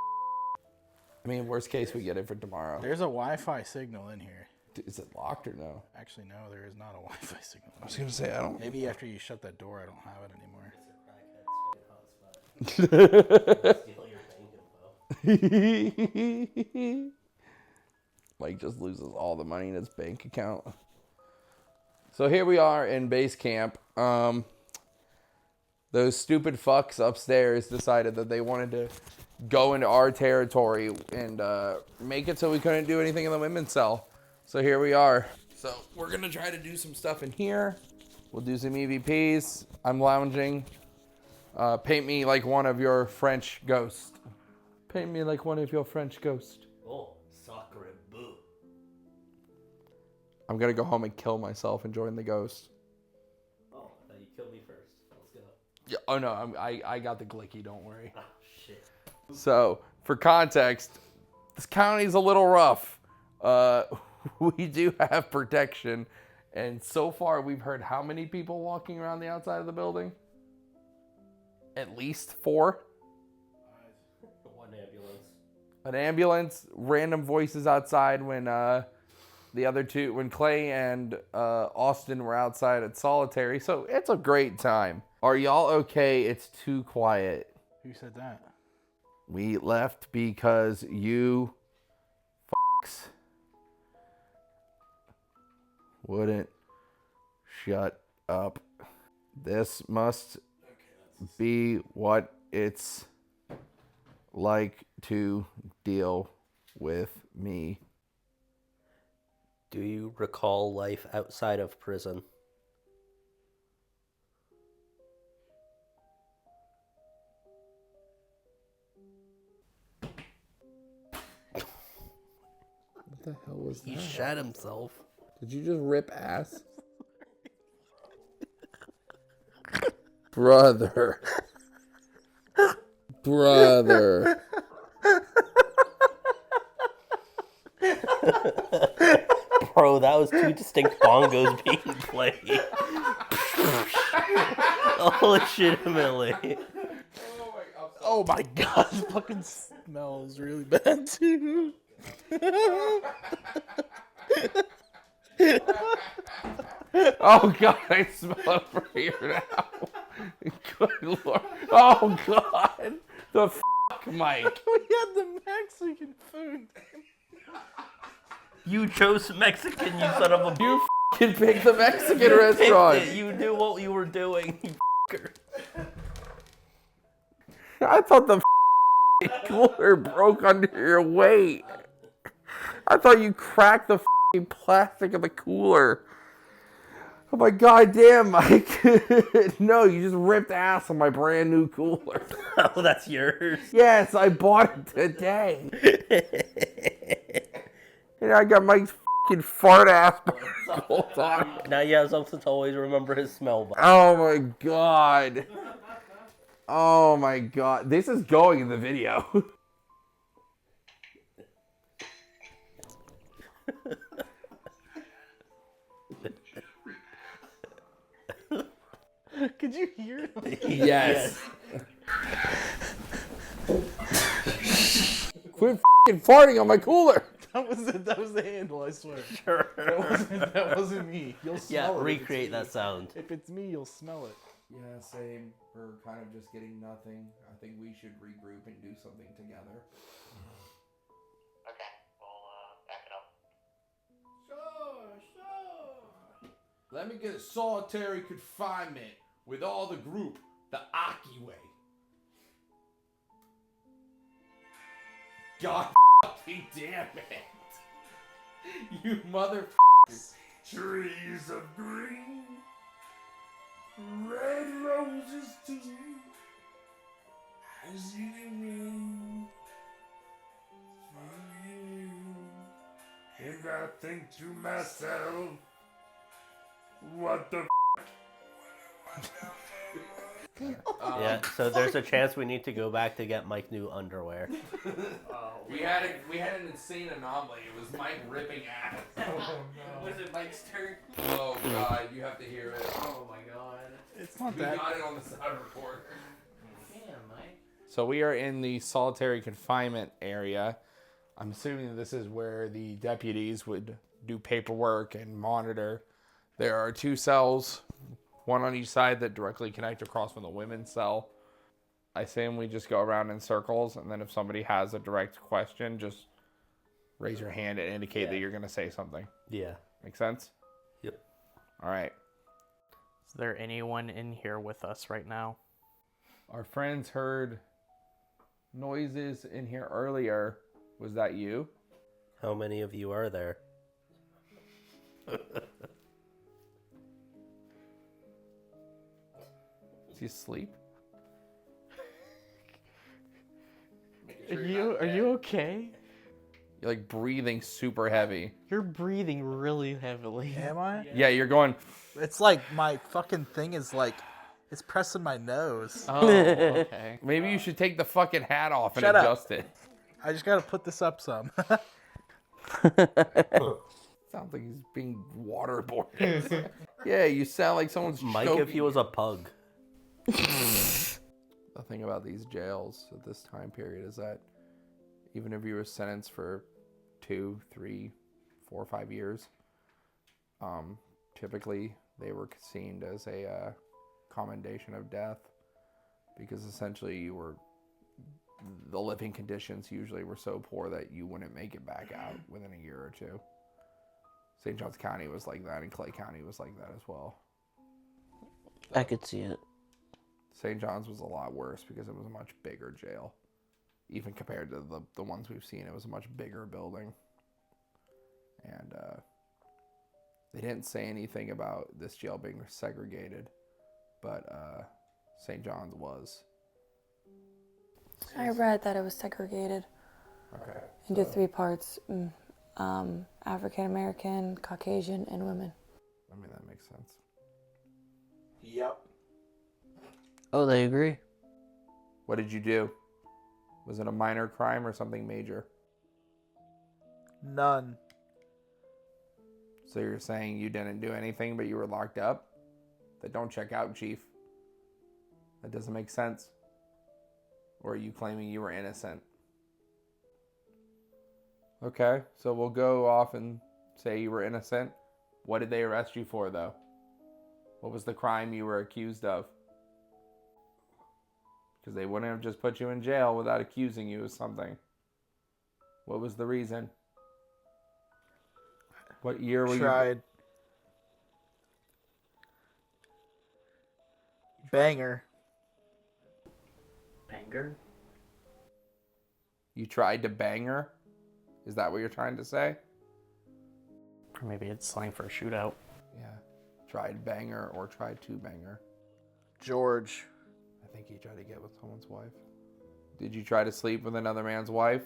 I mean, worst case, we get it for tomorrow. There's a Wi-Fi signal in here. Is it locked or no? Actually, no, there is not a Wi-Fi signal. I was going to say, I don't... Maybe after you shut that door, I don't have it anymore. Steal your bank info. Mike just loses all the money in his bank account. So here we are in base camp. Those stupid fucks upstairs decided that they wanted to go into our territory and make it so we couldn't do anything in the women's cell. So here we are. So we're gonna try to do some stuff in here. We'll do some EVPs. I'm lounging. Paint me like one of your French ghosts. Paint me like one of your French ghosts. Oh, sacre bleu. I'm gonna go home and kill myself and join the ghost. Oh, I thought you killed me first. Let's go. Yeah. Oh no, I got the glicky. Don't worry. Oh, shit. So for context, this county's a little rough. We do have protection, and so far we've heard how many people walking around the outside of the building? At least 4. One ambulance. An ambulance, random voices outside when the other two, when Clay and Austin were outside at Solitary. So it's a great time. Are y'all okay? It's too quiet. Who said that? We left because you fucks wouldn't shut up. This must be what it's like to deal with me. Do you recall life outside of prison? What the hell was He shat himself. Did you just rip ass? Brother. Brother. Bro, that was 2 distinct bongos being played. Oh, legitimately. Oh my god, the fucking smells really bad too. Oh god, I smell it from here now. Good lord. Oh god. The Mike. We had the Mexican food. You chose Mexican, you son of a... You can pick the Mexican You picked restaurant. it. You knew what you were doing, you f***er. I thought the cooler broke under your weight. I thought you cracked the plastic of the cooler. Oh my god damn, Mike. No, you just ripped ass on my brand new cooler. Oh, that's yours? Yes, I bought it today. And I got Mike's fucking fart ass the whole time. Now you have something to always remember his smell by. Oh my god. Oh my god. This is going in the video. Could you hear it? Yes. Quit f***ing farting on my cooler. That was the handle, I swear. Sure. That wasn't me. You'll smell Yeah, it. recreate that sound. If it's me, you'll smell it. Yeah, same. We're kind of just getting nothing. I think we should regroup and do something together. Okay, we'll back it up. Sure. Let me get a solitary confinement with all the group, the Aki way. God fucking damn it. You motherfuckers. Trees of green, red roses too. I see you for you. And I think to myself, what the Yeah, so there's a chance we need to go back to get Mike new underwear. We had an insane anomaly. It was Mike ripping ass. Oh no. Was it Mike's turn? Oh god, you have to hear it. Oh my god. It's not We that. got it on the sound recorder. Damn, Mike. So we are in the solitary confinement area. I'm assuming this is where the deputies would do paperwork and monitor. There are 2 cells, one on each side that directly connect across from the women's cell. I assume we just go around in circles, and then if somebody has a direct question, just raise your hand and indicate that you're going to say something. Yeah. Make sense? Yep. All right. Is there anyone in here with us right now? Our friends heard noises in here earlier. Was that you? How many of you are there? Is he asleep? Are you okay? You're like breathing super heavy. You're breathing really heavily. Am I? Yeah, you're going. It's like my fucking thing is like, it's pressing my nose. Oh, okay. Maybe you should take the fucking hat off and Shut up. adjust it. I just gotta put this up some. Sounds like he's being waterboarded. Yeah, you sound like someone's Mike, choking if he was a pug. The thing about these jails at this time period is that even if you were sentenced for 2, 3, 4, 5 years, typically they were seen as a commendation of death, because essentially the living conditions usually were so poor that you wouldn't make it back out within a year or two. St. Johns County was like that, and Clay County was like that as well. I could see it. St. John's was a lot worse because it was a much bigger jail. Even compared to the ones we've seen, it was a much bigger building. And they didn't say anything about this jail being segregated, but St. John's was. I read that it was segregated Okay. into 3 parts, African American, Caucasian, and women. I mean, that makes sense. Yep. Oh, they agree. What did you do? Was it a minor crime or something major? None. So you're saying you didn't do anything, but you were locked up? That don't check out, Chief. That doesn't make sense. Or are you claiming you were innocent? Okay, so we'll go off and say you were innocent. What did they arrest you for, though? What was the crime you were accused of? Because they wouldn't have just put you in jail without accusing you of something. What was the reason? What year were you? Tried. Banger. Banger? You tried to bang her? Is that what you're trying to say? Or maybe it's slang for a shootout. Yeah. Tried banger or tried to banger. George. I think he tried to get with someone's wife. Did you try to sleep with another man's wife?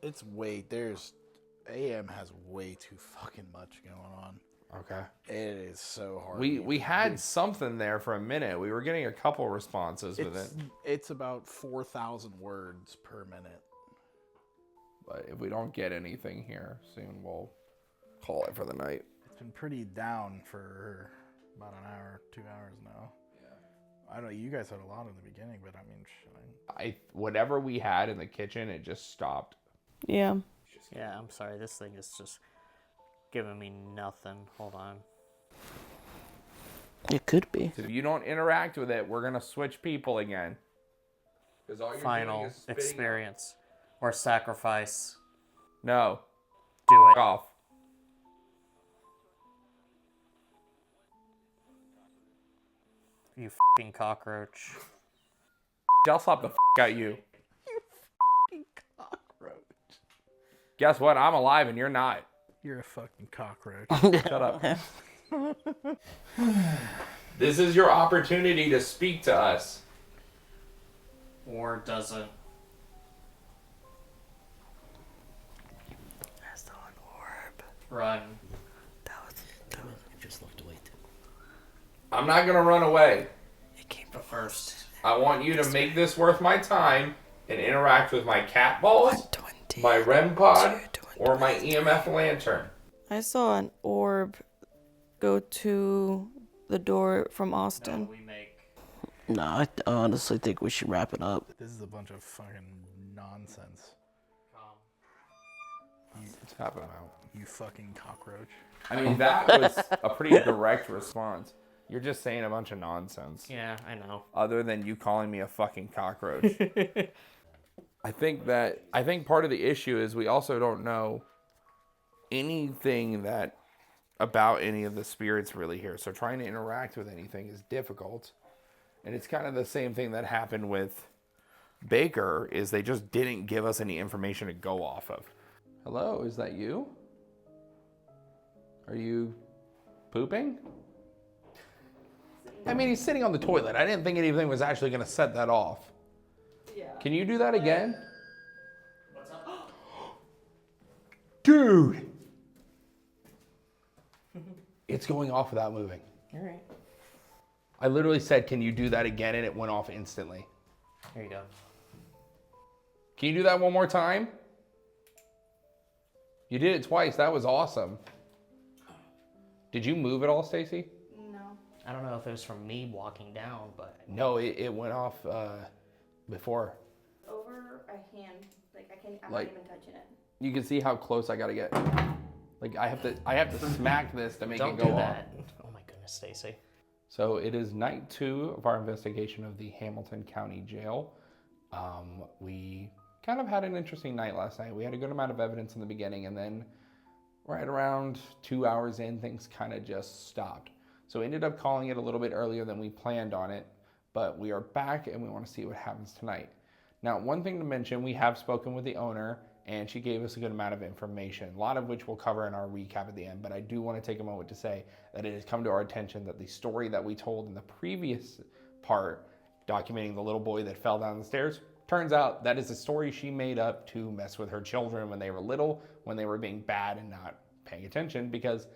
It's AM has way too fucking much going on. Okay. It is so hard. We had something there for a minute. We were getting a couple responses with it. It's about 4,000 words per minute. But if we don't get anything here soon, we'll call it for the night. It's been pretty down for about an hour, 2 hours now. Yeah. I don't know, you guys had a lot in the beginning, but I mean, Whatever we had in the kitchen, it just stopped. Yeah. Yeah, I'm sorry. This thing is just giving me nothing. Hold on. It could be. So if you don't interact with it, we're going to switch people again. Because all you're Final doing is spitting experience or sacrifice. No. Do it. Off. You fucking cockroach. I'll slap the out you. cockroach. Guess what? I'm alive and you're not. You're a fucking cockroach. Shut up. This is your opportunity to speak to us. Or doesn't. I saw an orb. Run. I just looked away too. I'm not going to run away. It came But first, I want you to make this worth my time and interact with my cat balls, 120. my REM pod, or my EMF lantern. I saw an orb go to the door from Austin. we make. No, I honestly think we should wrap it up. This is a bunch of fucking nonsense. Tap him out. You fucking cockroach. I mean, that was a pretty direct response. You're just saying a bunch of nonsense. Yeah, I know. Other than you calling me a fucking cockroach. I think part of the issue is we also don't know anything that about any of the spirits really here. So trying to interact with anything is difficult. And it's kind of the same thing that happened with Baker, is they just didn't give us any information to go off of. Hello, is that you? Are you pooping? I mean, he's sitting on the toilet. I didn't think anything was actually going to set that off. Yeah. Can you do that again? What's up? Dude! It's going off without moving. All right. I literally said, can you do that again? And it went off instantly. Here you go. Can you do that one more time? You did it twice. That was awesome. Did you move at all, Stacy? No. I don't know if it was from me walking down, but No, it went off before. Over a hand. Like I'm Like- not even touching it. You can see how close I gotta get. Like I have to smack this to make don't it go do off. that. Oh my goodness, Stacy. So it is night 2 of our investigation of the Hamilton County Jail. We kind of had an interesting night last night. We had a good amount of evidence in the beginning, and then right around 2 hours in, things kind of just stopped. So we ended up calling it a little bit earlier than we planned on it, but we are back and we want to see what happens tonight. Now, one thing to mention, we have spoken with the owner, and she gave us a good amount of information, a lot of which we'll cover in our recap at the end, but I do want to take a moment to say that it has come to our attention that the story that we told in the previous part, documenting the little boy that fell down the stairs, turns out that is a story she made up to mess with her children when they were little, when they were being bad and not paying attention, because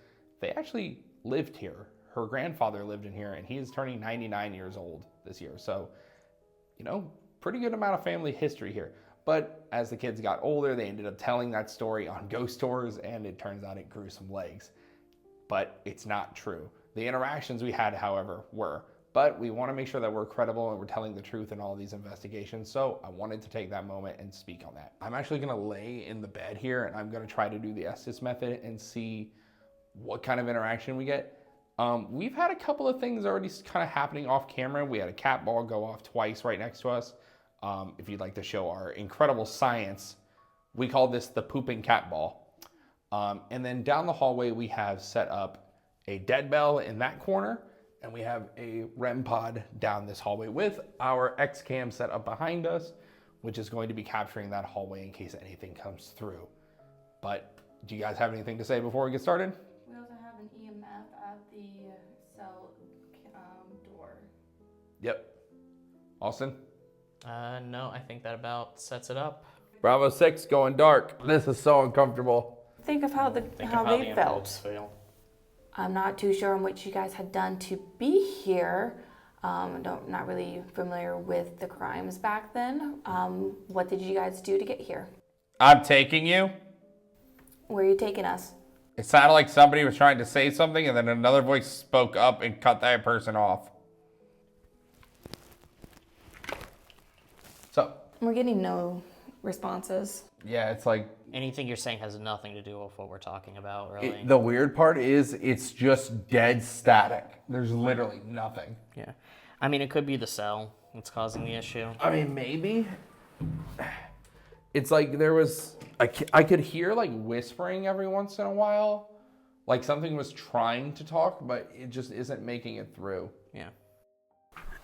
they actually lived here. Her grandfather lived in here, and he is turning 99 years old this year. So, you know, pretty good amount of family history here. But as the kids got older, they ended up telling that story on ghost tours, and it turns out it grew some legs. But it's not true. The interactions we had, however, were. But we want to make sure that we're credible and we're telling the truth in all these investigations. So I wanted to take that moment and speak on that. I'm actually going to lay in the bed here, and I'm going to try to do the Estes method and see what kind of interaction we get. We've had a couple of things already kind of happening off camera. We had a cat ball go off twice right next to us. If you'd like to show our incredible science, we call this the pooping cat ball. And then down the hallway, we have set up a dead bell in that corner, and we have a REM pod down this hallway with our X-cam set up behind us, which is going to be capturing that hallway in case anything comes through. But do you guys have anything to say before we get started? We also have an EMF at the cell door. Yep. Austin? No, I think that about sets it up. Bravo 6 going dark. This is so uncomfortable. Think of how Think how of how they the felt. envelopes feel. I'm not too sure on what you guys had done to be here. Not really familiar with the crimes back then. What did you guys do to get here? I'm taking you. Where are you taking us? It sounded like somebody was trying to say something, and then another voice spoke up and cut that person off. So, We're getting no responses. yeah, it's like... Anything you're saying has nothing to do with what we're talking about, really. the weird part is it's just dead static. There's literally nothing. Yeah. I mean, it could be the cell that's causing the issue. I mean, maybe. It's like there was... I could hear like whispering every once in a while. Like something was trying to talk, but it just isn't making it through. Yeah.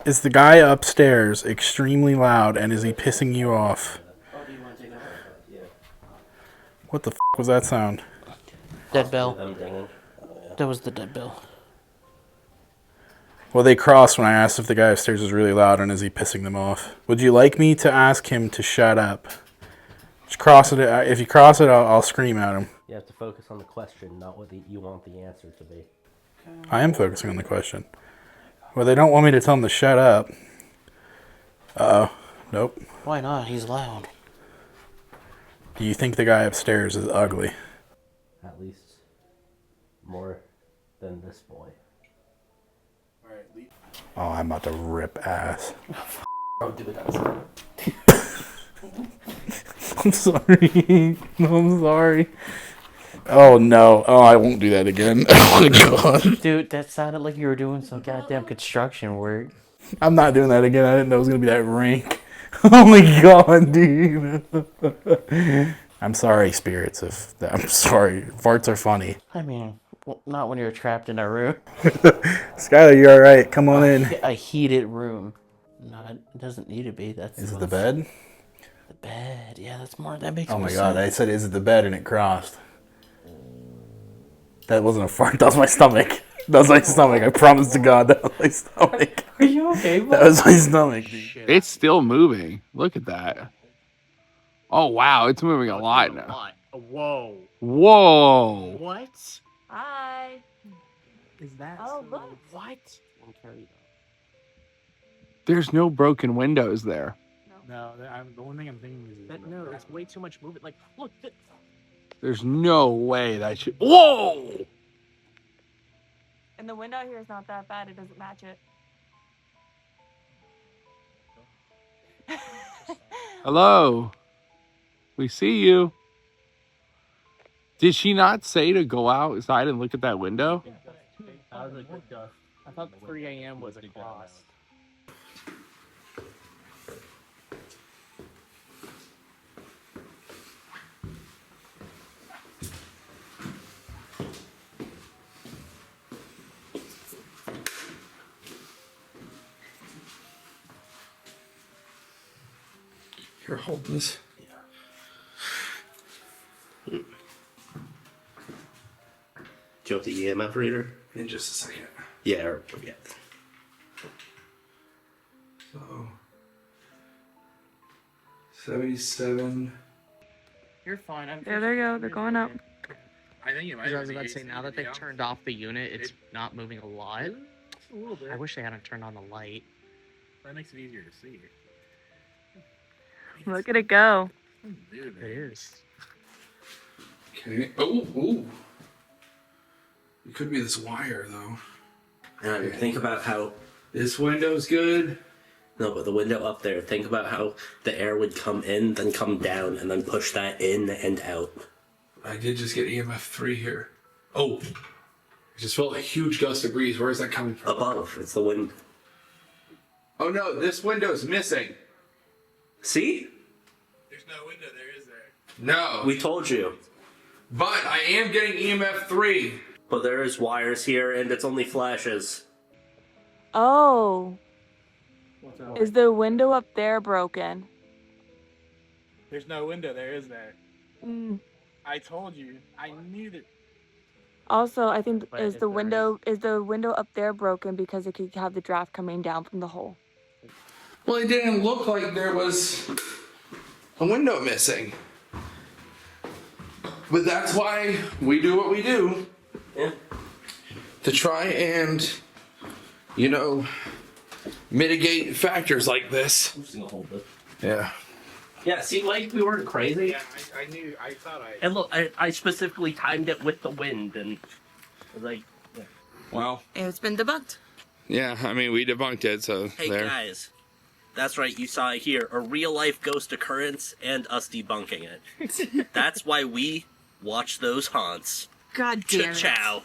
Is the guy upstairs extremely loud, and is he pissing you off? What the f*** was that sound? Dead bell. Them dinging. That was the dead bell. Well, they crossed when I asked if the guy upstairs was really loud, and is he pissing them off? Would you like me to ask him to shut up? Just cross it. If you cross it, I'll scream at him. You have to focus on the question, not what you want the answer to be. I am focusing on the question. Well, they don't want me to tell him to shut up. Uh-oh. Nope. Why not? He's loud. Do you think the guy upstairs is ugly? At least more than this boy. Oh, I'm about to rip ass. Oh, do it. I'm sorry. I'm sorry. Oh, no. Oh, I won't do that again. Oh, my God. Dude, that sounded like you were doing some goddamn construction work. I'm not doing that again. I didn't know it was going to be that rank. Oh, my God, dude. I'm sorry, spirits. I'm sorry. Farts are funny. I mean, well, not when you're trapped in a room. Skylar, you all right? Come on in. A heated room. No, it doesn't need to be. Is it the bed? The bed. Yeah, that's more. That makes Oh, more my God. sense. I said, is it the bed? And it crossed. That wasn't a fart. That was my stomach. That was my stomach. I promise to God, that was my stomach. Are you okay, That was my stomach. It's still moving. Look at that. Oh, wow. It's moving a lot now. Whoa. Whoa. What? Hi. Is that look. What? There's no broken windows there. No, the one thing I'm thinking is No, that's way too much movement. Like, look. There's no way that should. Whoa! And the window here is not that bad. It doesn't match it. Hello. We see you. Did she not say to go outside and look at that window? That was a good guess. I thought 3 a.m. was across. Here, hold this. Do you want the EMF reader? In just a second. Yeah. So, 77. You're fine. There they go. They're going up. I think it might. I was about to say, now that they've turned off the unit, it's not moving a lot. A little bit. I wish they hadn't turned on the light. That makes it easier to see. Look at it go. It is. Okay. Oh. It could be this wire, though. And think about how... This window's good. No, but the window up there, think about how the air would come in, then come down, and then push that in and out. I did just get EMF 3 here. Oh. I just felt a huge gust of breeze. Where is that coming from? Above, it's the wind. Oh, no. This window's missing. See? There's no window there, is there? No. We told you. But I am getting EMF 3. But there is wires here, and it's only flashes. Oh. Is the window up there broken? There's no window there, is there? Mm. I told you. I knew that. Also, I think But is if the there window up there broken because it could have the draft coming down from the hole? Well, it didn't look like there was a window missing. But that's why we do what we do. Yeah. To try and, mitigate factors like this. I'm just gonna hold this. Yeah. Yeah, see, like, we weren't crazy. Yeah, I knew. I thought I. And look, I specifically timed it with the wind, and I was like, yeah. Well, It's been debunked. yeah, I mean, we debunked it, so Hey there. guys, that's right, you saw it here, a real life ghost occurrence and us debunking it. That's why we watch those haunts. God damn it. Ciao.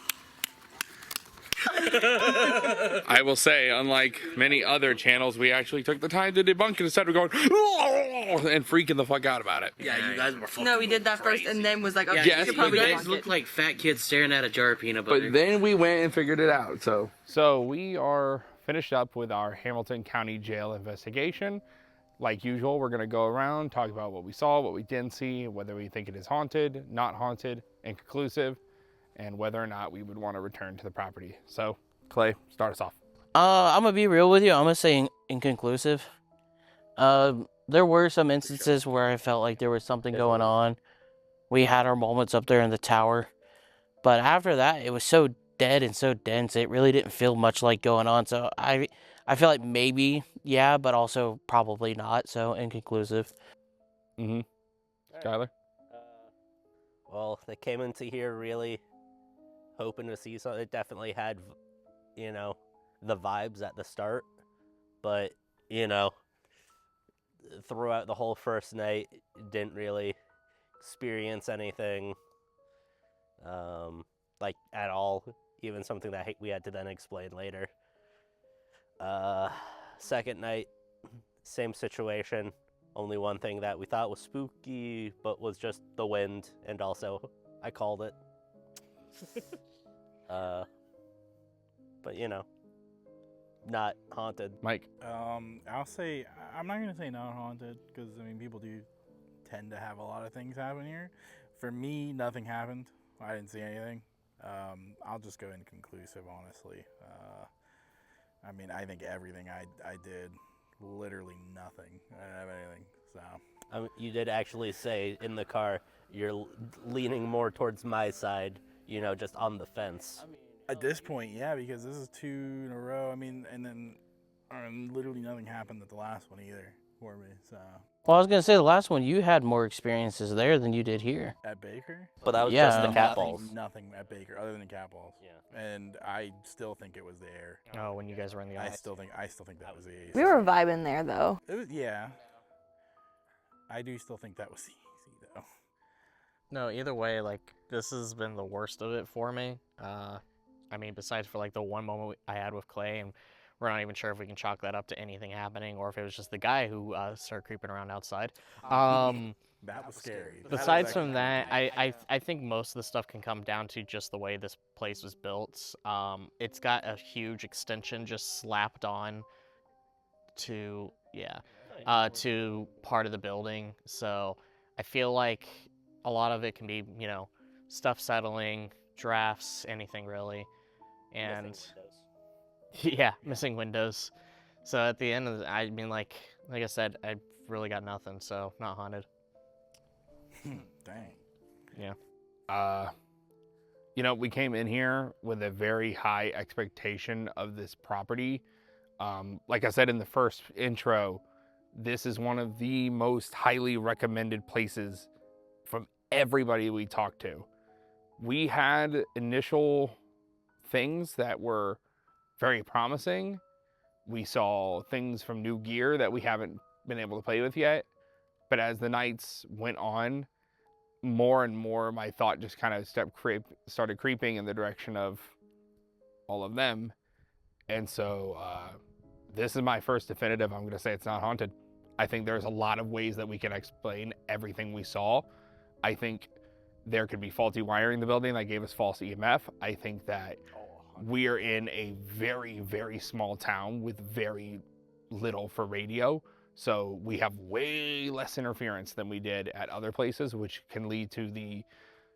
I will say, unlike many other channels, we actually took the time to debunk it instead of going and freaking the fuck out about it. Yeah, you guys were fucking No, we did that first and then was like, okay, Yes, you should but probably you debunk guys it. Look like fat kids staring at a jar of peanut butter. But then we went and figured it out. So we are finished up with our Hamilton County Jail investigation. Like usual, we're going to go around, talk about what we saw, what we didn't see, whether we think it is haunted, not haunted, inconclusive, and whether or not we would want to return to the property. So, Clay, start us off. I'm gonna be real with you. I'm gonna say inconclusive. There were some instances where I felt like there was something going on. We had our moments up there in the tower, but after that, it was so dead and so dense. It really didn't feel much like going on. So I feel like maybe yeah, but also probably not. So inconclusive. Mm-hmm. Skylar? Well, they came into here really hoping to see something. It definitely had, the vibes at the start. But, throughout the whole first night, didn't really experience anything, at all. Even something that we had to then explain later. Second night, same situation. Only one thing that we thought was spooky, but was just the wind, and also I called it. But not haunted. Mike? I'll say I'm not gonna say not haunted because people do tend to have a lot of things happen here. For me, nothing happened. I didn't see anything. I'll just go inconclusive, honestly. I mean, I think everything I did, literally nothing. I didn't have anything, so. You did actually say in the car you're leaning more towards my side, you know, just on the fence. At this point, yeah, because this is 2 in a row. I mean, and then literally nothing happened at the last one either for me, so. Well, I was gonna say the last one you had more experiences there than you did here. At Baker? But that was Yeah. just the cat balls. Nothing at Baker other than the cat balls. Yeah. And I still think it was the air. Oh, when you guys were in the I office. still think that was the ace. We were vibing there though. It was, yeah. I do still think that was the easy though. No, either way, like, this has been the worst of it for me. I mean, besides for, like, the one moment I had with Clay, and we're not even sure if we can chalk that up to anything happening, or if it was just the guy who started creeping around outside. That was scary. Besides from that, I think most of the stuff can come down to just the way this place was built. It's got a huge extension just slapped on to, to part of the building. So I feel like a lot of it can be, you know, stuff settling, drafts, anything really. And yeah, missing windows. So at the end of the, I mean, like I said, I really got nothing, so not haunted. Dang. Yeah. You know, we came in here with a very high expectation of this property. Like I said in the first intro, this is one of the most highly recommended places from everybody we talked to. We had initial things that were very promising. We saw things from new gear that we haven't been able to play with yet. But as the nights went on, more and more my thought just kind of started creeping in the direction of all of them. And so this is my first definitive. I'm going to say it's not haunted. I think there's a lot of ways that we can explain everything we saw. I think there could be faulty wiring in the building that gave us false EMF. I think that we are in a very, very small town with very little for radio. So we have way less interference than we did at other places, which can lead to the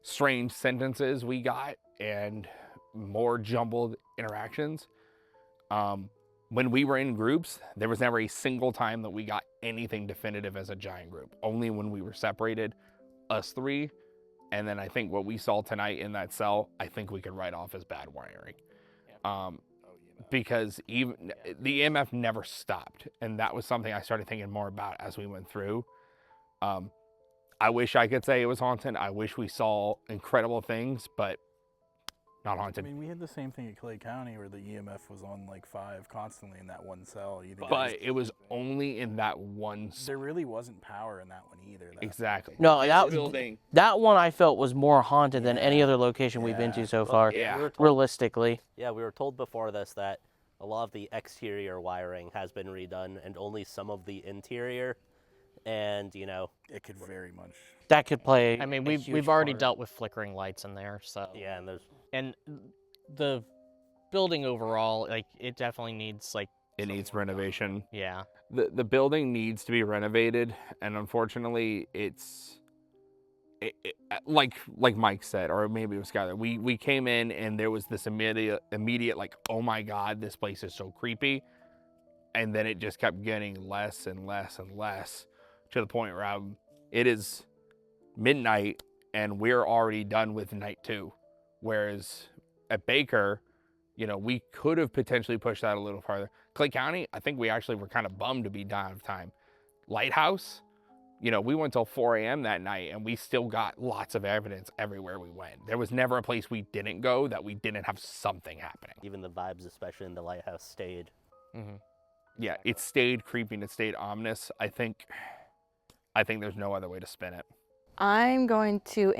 strange sentences we got and more jumbled interactions. When we were in groups, there was never a single time that we got anything definitive as a giant group. Only when we were separated, us three. And then I think what we saw tonight in that cell, I think we could write off as bad wiring. Because even the EMF never stopped. And that was something I started thinking more about as we went through. I wish I could say it was haunted. I wish we saw incredible things, but not haunted. I mean, we had the same thing at Clay County where the EMF was on like 5 constantly in that one cell. But it was only in that one cell. There really wasn't power in that one either. Exactly. No, that one I felt was more haunted than any other location we've been to so far. Yeah. Realistically. Yeah, we were told before this that a lot of the exterior wiring has been redone and only some of the interior. And, you know, it could very much. That could play. I mean, we've already dealt with flickering lights in there, so. Yeah, and the building overall, like, it definitely needs, like. It needs renovation. Yeah. The building needs to be renovated, and unfortunately, like Mike said, or maybe it was Skylar. We came in and there was this immediate like, oh my God, this place is so creepy, and then it just kept getting less and less and less to the point where it is midnight and we're already done with night 2, whereas at Baker, you know, we could have potentially pushed that a little farther. Clay County, I think we actually were kind of bummed to be done out of time. Lighthouse, you know, we went till 4 a.m. that night and we still got lots of evidence everywhere we went. There was never a place we didn't go that we didn't have something happening. Even the vibes, especially in the lighthouse, stayed. Mm-hmm. Yeah, it stayed creepy and it stayed ominous. I think there's no other way to spin it. I'm going to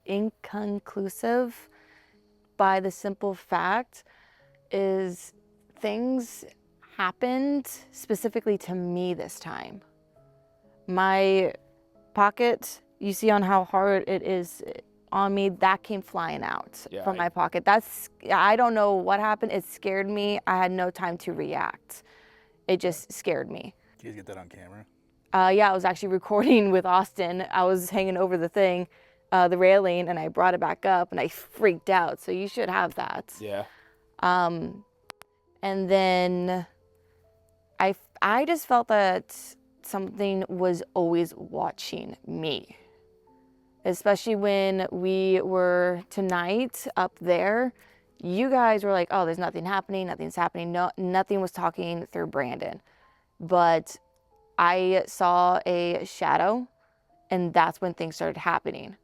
inconclusive by the simple fact is things happened specifically to me this time. My pocket, you see on how hard it is on me, that came flying out from my pocket. I don't know what happened. It scared me. I had no time to react. It just scared me. Did you guys get that on camera? Yeah, I was actually recording with Austin. I was hanging over the thing. the railing, and I brought it back up, and I freaked out. So you should have that. Yeah. And then I just felt that something was always watching me, especially when we were tonight up there. You guys were like, oh, there's nothing happening, nothing's happening. No, nothing was talking through Brandon. But I saw a shadow, and that's when things started happening.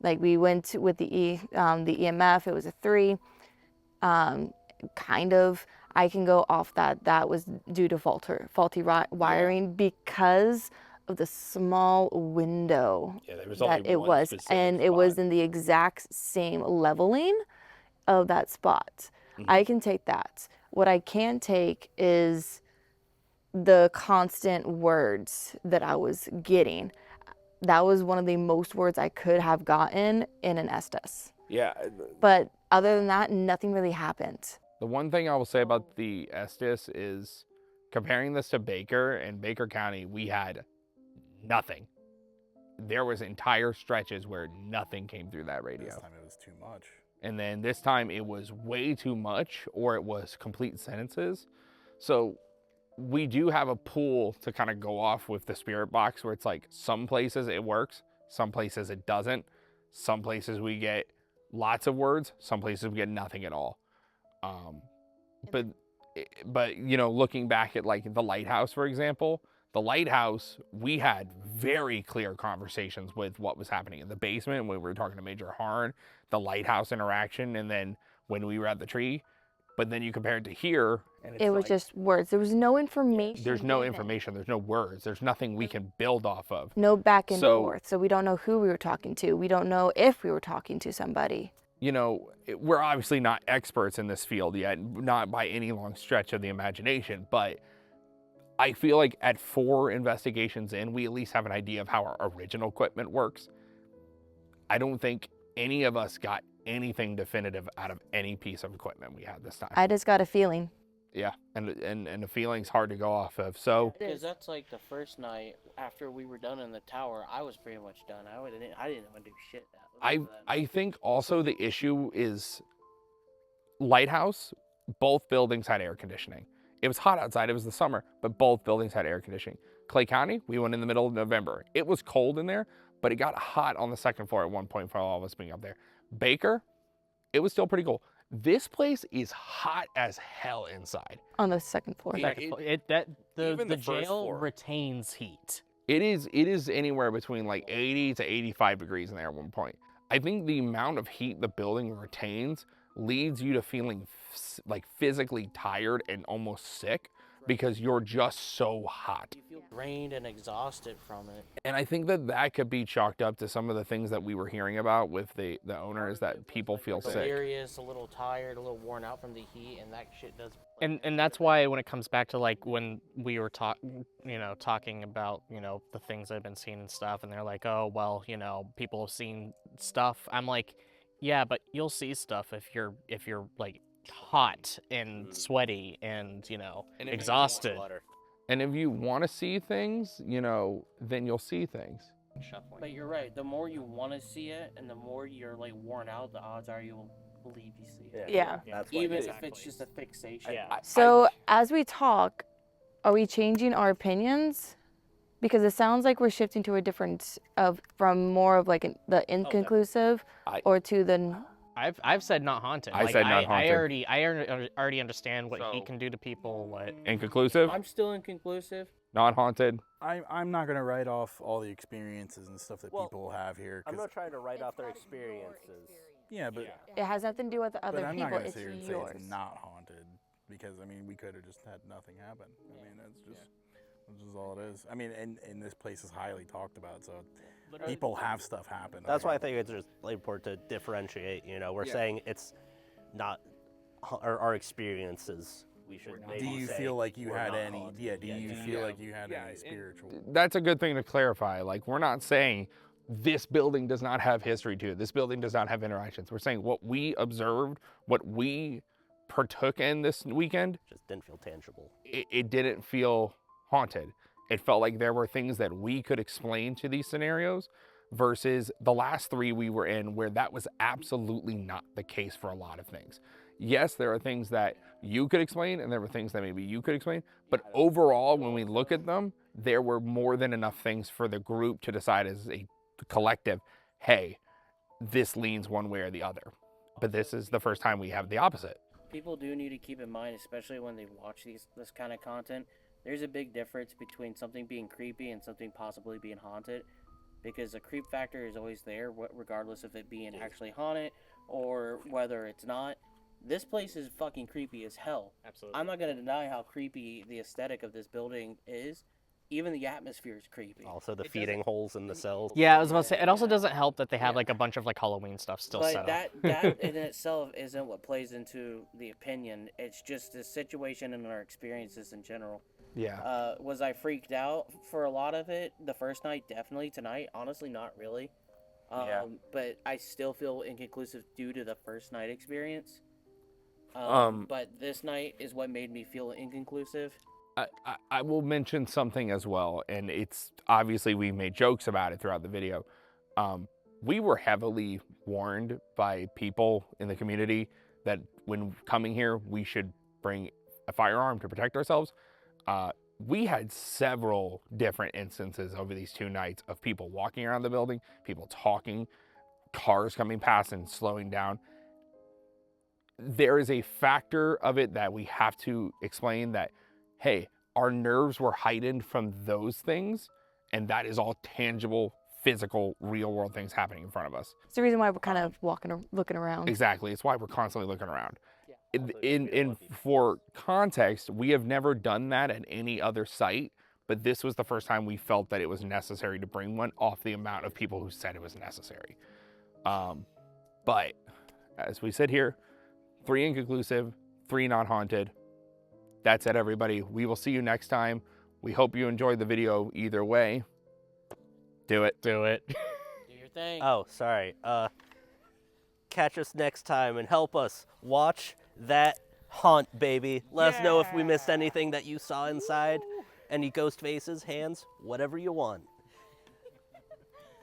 Like, we went with the EMF, it was a 3. Kind of, I can go off that was due to faulty wiring because of the small window Yeah, there was that only it one was. specific And it was spot. in the exact same leveling of that spot. I can take that. What I can't take is the constant words that I was getting. That was one of the most words I could have gotten in an Estes. Yeah. But other than that, nothing really happened. The one thing I will say about the Estes is comparing this to Baker and Baker County, we had nothing. There was entire stretches where nothing came through that radio. This time it was too much. And then this time it was way too much, or it was complete sentences. So we do have a pool to kind of go off with the spirit box where it's like some places it works, some places it doesn't. Some places we get lots of words, some places we get nothing at all. But you know, looking back at like the lighthouse, for example, the lighthouse, we had very clear conversations with what was happening in the basement when we were talking to Major Harn, the lighthouse interaction, and then when we were at the tree. But then you compare it to here, and it's It was like, just words. There was no information. there's no given. information, there's no words, there's nothing we can build off of. No back and So- forth. So we don't know who we were talking to. We don't know if we were talking to somebody. You know, we're obviously not experts in this field yet, not by any long stretch of the imagination, but I feel like at 4 investigations in, we at least have an idea of how our original equipment works. I don't think any of us got anything definitive out of any piece of equipment we had this time. I just got a feeling. Yeah, and the feeling's hard to go off of. So Because that's like the first night after we were done in the tower, I was pretty much done. I didn't want to do shit. I think also the issue is Lighthouse, both buildings had air conditioning. It was hot outside, it was the summer, but both buildings had air conditioning. Clay County, we went in the middle of November. It was cold in there, but it got hot on the second floor at one point for all of us being up there. Baker, it was still pretty cool. This place is hot as hell inside. On the second floor. Yeah. Even The the first jail floor. retains heat. It is anywhere between like 80 to 85 degrees in there at one point. I think the amount of heat the building retains leads you to feeling like physically tired and almost sick because you're just so hot. You feel drained and exhausted from it. And I think that could be chalked up to some of the things that we were hearing about with the owners, that people feel sick. Delirious, a little tired, a little worn out from the heat, and that shit does. And that's why when it comes back to like when we were talking about, the things I've been seeing and stuff, and they're like, oh, well, people have seen stuff. I'm like, yeah, but you'll see stuff if you're like hot and sweaty and, exhausted. And if you want to see things, then you'll see things. But you're right. The more you want to see it, and the more you're like worn out, the odds are you'll believe you see it. Yeah. That's what Even exactly. if it's just a fixation. Yeah. So as we talk, are we changing our opinions? Because it sounds like we're shifting to a different from more of like the inconclusive or to the. I've said not haunted. I said not haunted. I already understand what he can do to people. What Inconclusive, I'm still inconclusive. not haunted. I'm not gonna write off all the experiences and stuff that Well, people have here. I'm 'cause- not trying to write off their experiences. yeah, but It has nothing to do with the but other I'm people. not gonna It's sit here and say yours. it's not haunted because we could have just had nothing happen. I mean, that's just all it is. I mean, and this place is highly talked about, so people have stuff happen. That's why I think it's just important to differentiate. We're saying it's not our experiences. We should maybe Do you say feel like you we're had not any? haunted. Yeah. Do you feel like you had any spiritual? That's a good thing to clarify. Like, we're not saying this building does not have history to it. This building does not have interactions. We're saying what we observed, what we partook in this weekend, Just didn't feel tangible. it didn't feel haunted. It felt like there were things that we could explain to these scenarios, versus the last 3 we were in where that was absolutely not the case for a lot of things. Yes, there are things that you could explain and there were things that maybe you could explain, but overall, when we look at them, there were more than enough things for the group to decide as a collective, hey, this leans one way or the other. But this is the first time we have the opposite. People do need to keep in mind, especially when they watch this kind of content, there's a big difference between something being creepy and something possibly being haunted, because the creep factor is always there, regardless of it being actually haunted or whether it's not. This place is fucking creepy as hell. Absolutely. I'm not going to deny how creepy the aesthetic of this building is. Even the atmosphere is creepy. Also, the feeding holes in the cells. Yeah, I was about to say, it also doesn't help that they have like a bunch of like Halloween stuff still set But up. that in itself isn't what plays into the opinion. It's just the situation and our experiences in general. Yeah. Was I freaked out for a lot of it? The first night, definitely. Tonight, honestly, not really. But I still feel inconclusive due to the first night experience. But this night is what made me feel inconclusive. I will mention something as well, and it's obviously we made jokes about it throughout the video. We were heavily warned by people in the community that when coming here, we should bring a firearm to protect ourselves. We had several different instances over these 2 nights of people walking around the building, people talking, cars coming past and slowing down. There is a factor of it that we have to explain that, hey, our nerves were heightened from those things, and that is all tangible, physical, real world things happening in front of us. It's the reason why we're kind of looking around. Exactly. It's why we're constantly looking around. For context, we have never done that at any other site, but this was the first time we felt that it was necessary to bring one off the amount of people who said it was necessary. But as we sit here, 3 inconclusive, 3 not haunted. That's it, everybody. We will see you next time. We hope you enjoyed the video either way. Do it. Do it. Do your thing. Oh, sorry. Catch us next time and help us watch that haunt, baby. Let us know if we missed anything that you saw inside. Any ghost faces, hands, whatever you want.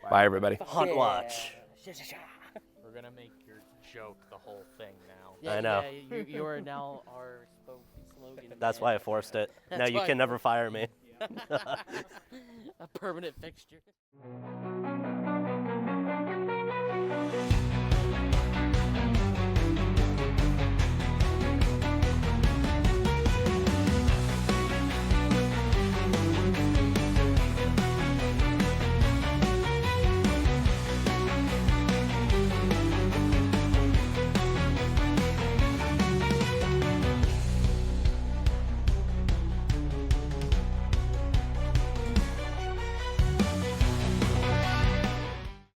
Bye, everybody. Haunt watch. We're gonna make your joke the whole thing now. Yeah, I know. Yeah, you are now our slogan. That's why I forced it. That's Now you why I can never fire me. A permanent fixture.